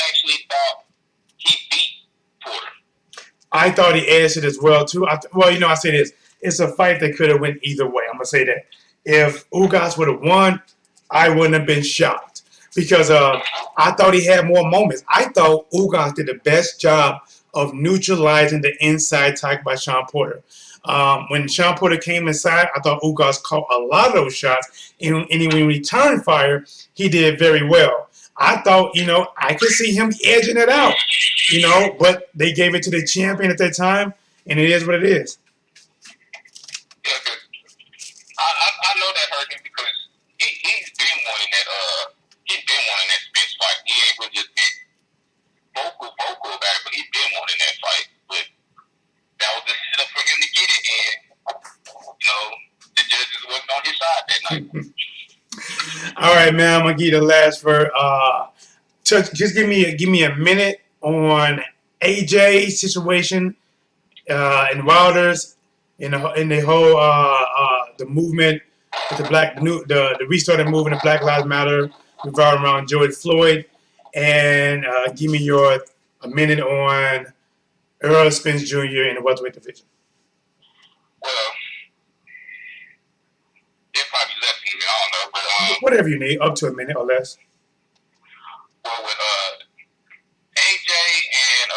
actually thought he beat Porter. I thought he edged it as well too. I say this: it's a fight that could have went either way. I'm gonna say that if Ugas would have won, I wouldn't have been shocked because I thought he had more moments. I thought Ugas did the best job of neutralizing the inside attack by Sean Porter. When Sean Porter came inside, I thought Ugas caught a lot of those shots, and in return fire, he did very well. I thought, I could see him edging it out, but they gave it to the champion at that time, and it is what it is. Yeah, I know that hurt him because he's been wanting that Spence fight. He ain't really just been vocal about it, but he's been wanting that fight. But that was the setup for him to get it, and the judges wasn't on his side that night. All right, man. I'm gonna give you the last word. Just give me a minute on AJ's situation and Wilder's in the whole the movement with the restarted movement of Black Lives Matter revolving around George Floyd, and give me a minute on Errol Spence Jr. in the welterweight division. Well, they're probably less than me. I don't know, but whatever you need, up to a minute or less. Well, with AJ and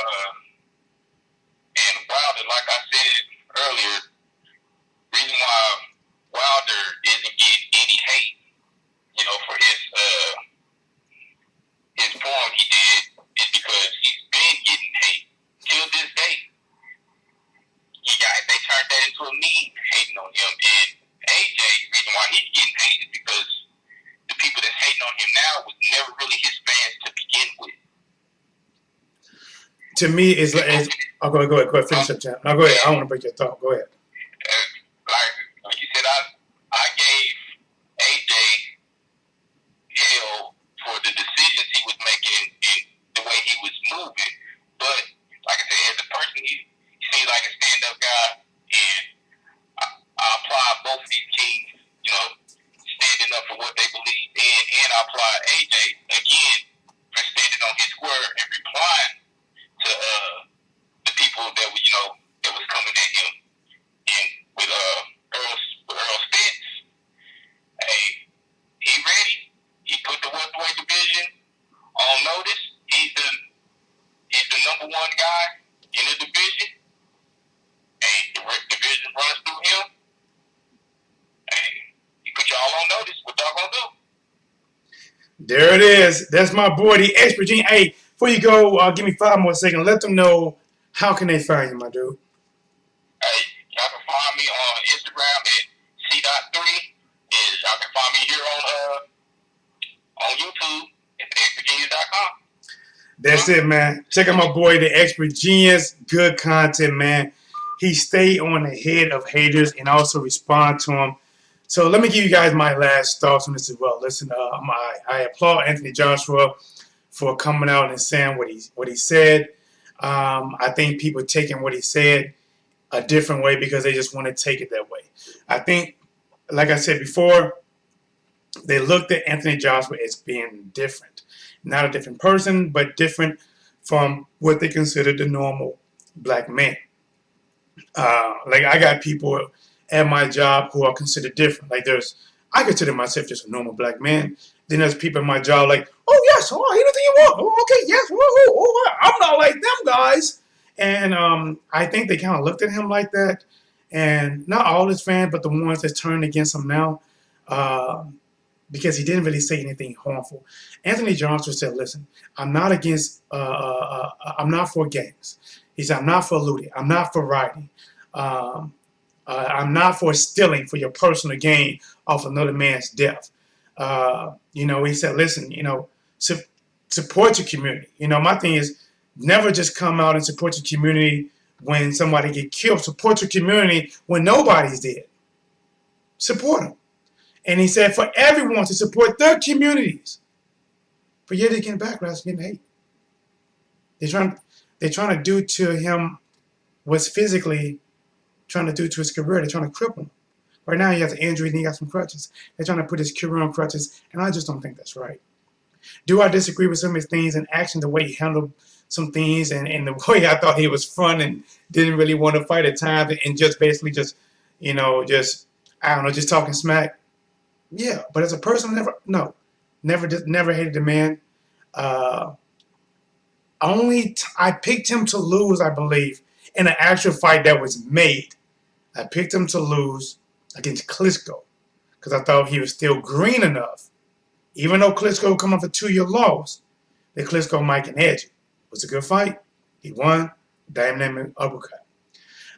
Wilder, like I said earlier, reason why Wilder isn't getting any hate, for his form he did, is because he's been getting hate till this day. They turned that into a meme hating on him, and AJ, reason why he's getting hate is because the people that's hating on him now was never really his fans to begin with. To me, go ahead, finish up, champ. No, go ahead. I don't want to break your thought. Go ahead. Like you said, I gave AJ hell for the decisions he was making and the way he was moving. But like I said, as a person, he seems like a stand-up guy, and I applaud both of these kings, standing up for what they believe in, and I applaud AJ again for standing on his square and replying to the people that was coming at him. And with Errol Spence, hey, he ready. He put the welterweight division on notice. He's the number one guy in the division. Hey, the division runs through him. Hey, he put y'all on notice. What y'all gonna do? There it is. That's my boy, the expert gene. Hey, before you go, give me 5 more seconds. Let them know how can they find you, my dude. Hey, y'all can find me on Instagram at C.3. And y'all can find me here on YouTube at expertgenius.com. That's it, man. Check out my boy, the expert genius. Good content, man. He stayed on the head of haters and also respond to them. So let me give you guys my last thoughts on this as well. Listen, I applaud Anthony Joshua for coming out and saying what he said. I think people taking what he said a different way because they just want to take it that way. I think, like I said before, they looked at Anthony Joshua as being different. Not a different person, but different from what they considered the normal black man. Like I got people at my job who are considered different. Like I consider myself just a normal black man. Then there's people at my job like, oh yes, oh anything you want. Oh, okay, yes, I'm not like them guys. And I think they kind of looked at him like that. And not all his fans, but the ones that turned against him now, because he didn't really say anything harmful. Anthony Johnson said, listen, I'm not against, I'm not for gangs. He said, I'm not for looting. I'm not for rioting. I'm not for stealing for your personal gain off another man's death. He said, listen, support your community. My thing is never just come out and support your community when somebody get killed. Support your community when nobody's dead. Support them. And he said for everyone to support their communities. But yet they're getting backlash, getting hate. They're trying to do to him what's physically trying to do to his career. They're trying to cripple him. Right now he has an injury and he got some crutches. They're trying to put his career on crutches, and I just don't think that's right. Do I disagree with some of his things and action, the way he handled some things and the way I thought he was fun and didn't really want to fight at times and just basically just talking smack? Yeah, but as a person, never hated the man. I picked him to lose, I believe, in an actual fight that was made. I picked him to lose against Klitschko because I thought he was still green enough. Even though Klitschko come off a 2-year loss, that Klitschko might can edge it. It was a good fight. He won. Dynamic uppercut.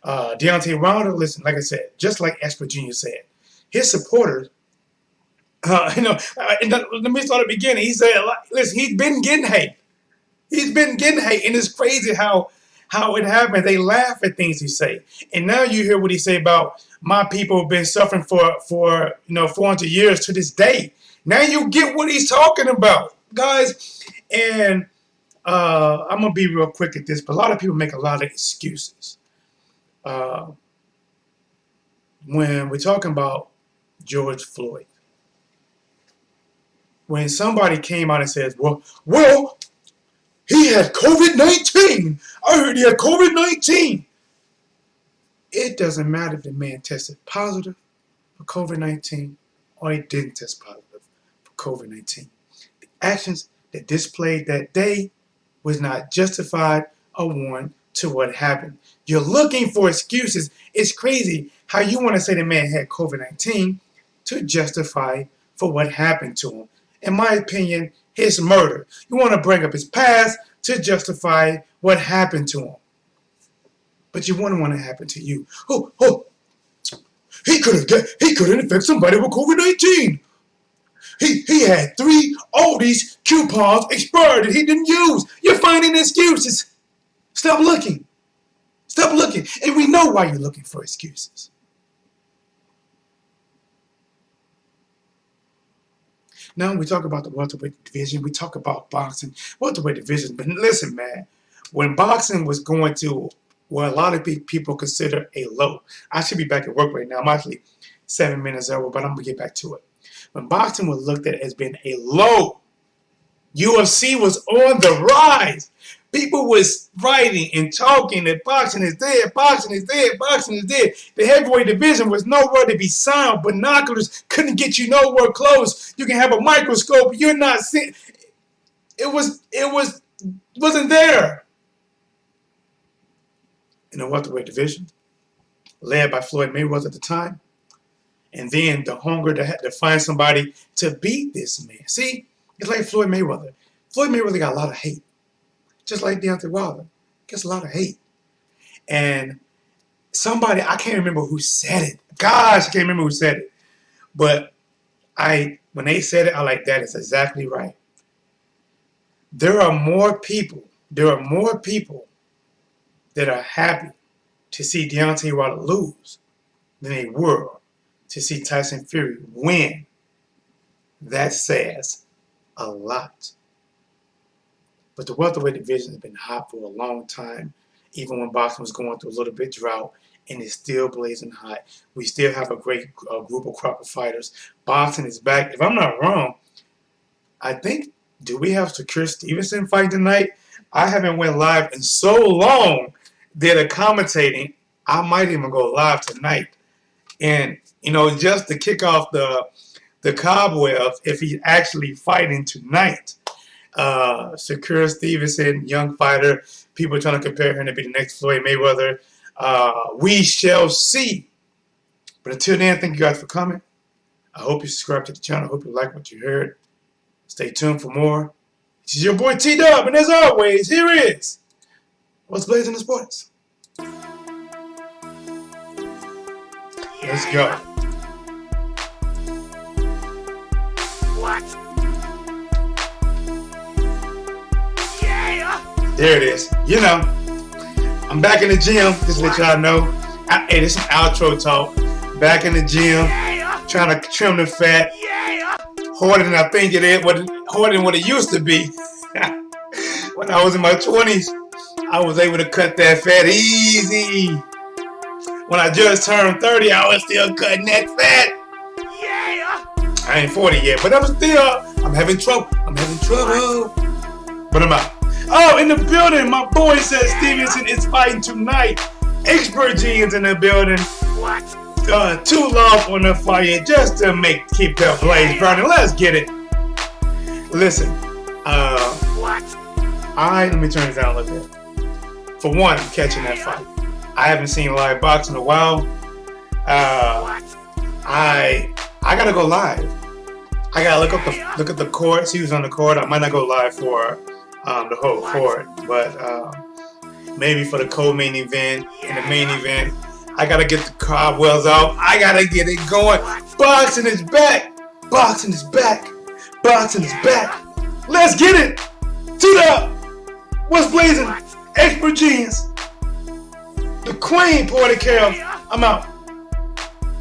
Deontay Wilder, listen, like I said, just like Esper Jr. said, his supporters, let me start at the beginning. He said, listen, he's been getting hate. He's been getting hate, and it's crazy how it happened. They laugh at things he say. And now you hear what he say about my people have been suffering for 400 years to this day. Now you get what he's talking about, guys. And I'm going to be real quick at this, but a lot of people make a lot of excuses. When we're talking about George Floyd, when somebody came out and says, well, he had COVID-19. I heard he had COVID-19. It doesn't matter if the man tested positive for COVID-19 or he didn't test positive for COVID-19. The actions that displayed that day was not justified or warrant to what happened. You're looking for excuses. It's crazy how you want to say the man had COVID-19 to justify for what happened to him. In my opinion, his murder. You want to bring up his past to justify what happened to him. But you wouldn't want to happen to you. He could have infected somebody with COVID-19. He had 3 oldies coupons expired that he didn't use. You're finding excuses. Stop looking. Stop looking. And we know why you're looking for excuses. Now we talk about the welterweight division. We talk about boxing. Welterweight division. But listen, man. When boxing was going to what a lot of people consider a low. I should be back at work right now. I'm actually 7 minutes over, but I'm going to get back to it. When boxing was looked at as being a low, UFC was on the rise. People was writing and talking that boxing is dead, boxing is dead, boxing is dead. The heavyweight division was nowhere to be found. Binoculars couldn't get you nowhere close. You can have a microscope, you're not seeing. Wasn't there. In the welterweight division, led by Floyd Mayweather at the time, and then the hunger to find somebody to beat this man. See, it's like Floyd Mayweather. Floyd Mayweather got a lot of hate, just like Deontay Wilder gets a lot of hate. And somebody, I can't remember who said it. Gosh, I can't remember who said it. But when they said it, I like that. It's exactly right. There are more people that are happy to see Deontay Wilder lose than they were to see Tyson Fury win. That says a lot. But the welterweight division has been hot for a long time, even when boxing was going through a little bit drought, and it's still blazing hot. We still have a great group of crop of fighters. Boxing is back. If I'm not wrong, I think, do we have Shakur Stevenson fighting tonight? I haven't went live in so long that the commentating, I might even go live tonight. And, just to kick off the cobwebs, if he's actually fighting tonight. Shakur Stevenson, young fighter. People are trying to compare him to be the next Floyd Mayweather. We shall see. But until then, thank you guys for coming. I hope you subscribe to the channel. I hope you like what you heard. Stay tuned for more. This is your boy T-Dub, and as always, here is what's blazing in sports. Let's go. What? Yeah. There it is. I'm back in the gym. Just to let y'all know. Hey, this is some outro talk. Back in the gym, trying to trim the fat. Harder than I think it is. Harder than what it used to be. When I was in my 20s, I was able to cut that fat easy. When I just turned 30, I was still cutting that fat. I ain't 40 yet, but I'm having trouble. But I'm out. Oh, in the building, my boy says Stevenson is fighting tonight. Expert G's in the building. What? 2 logs on the fire just to keep that blaze burning. Let's get it. Listen, What? let me turn it down a little bit. For one, I'm catching that fight. I haven't seen live boxing in a while. What? I gotta go live. I gotta look at the court, see who's on the court. I might not go live for the whole court, but maybe for the co-main event and the main event. I gotta get the cobwebs out. I gotta get it going. Boxing is back. Boxing is back. Boxing is back. Let's get it. T-Dub. What's blazing? Expert Genius. The Queen, Porter Carol. I'm out.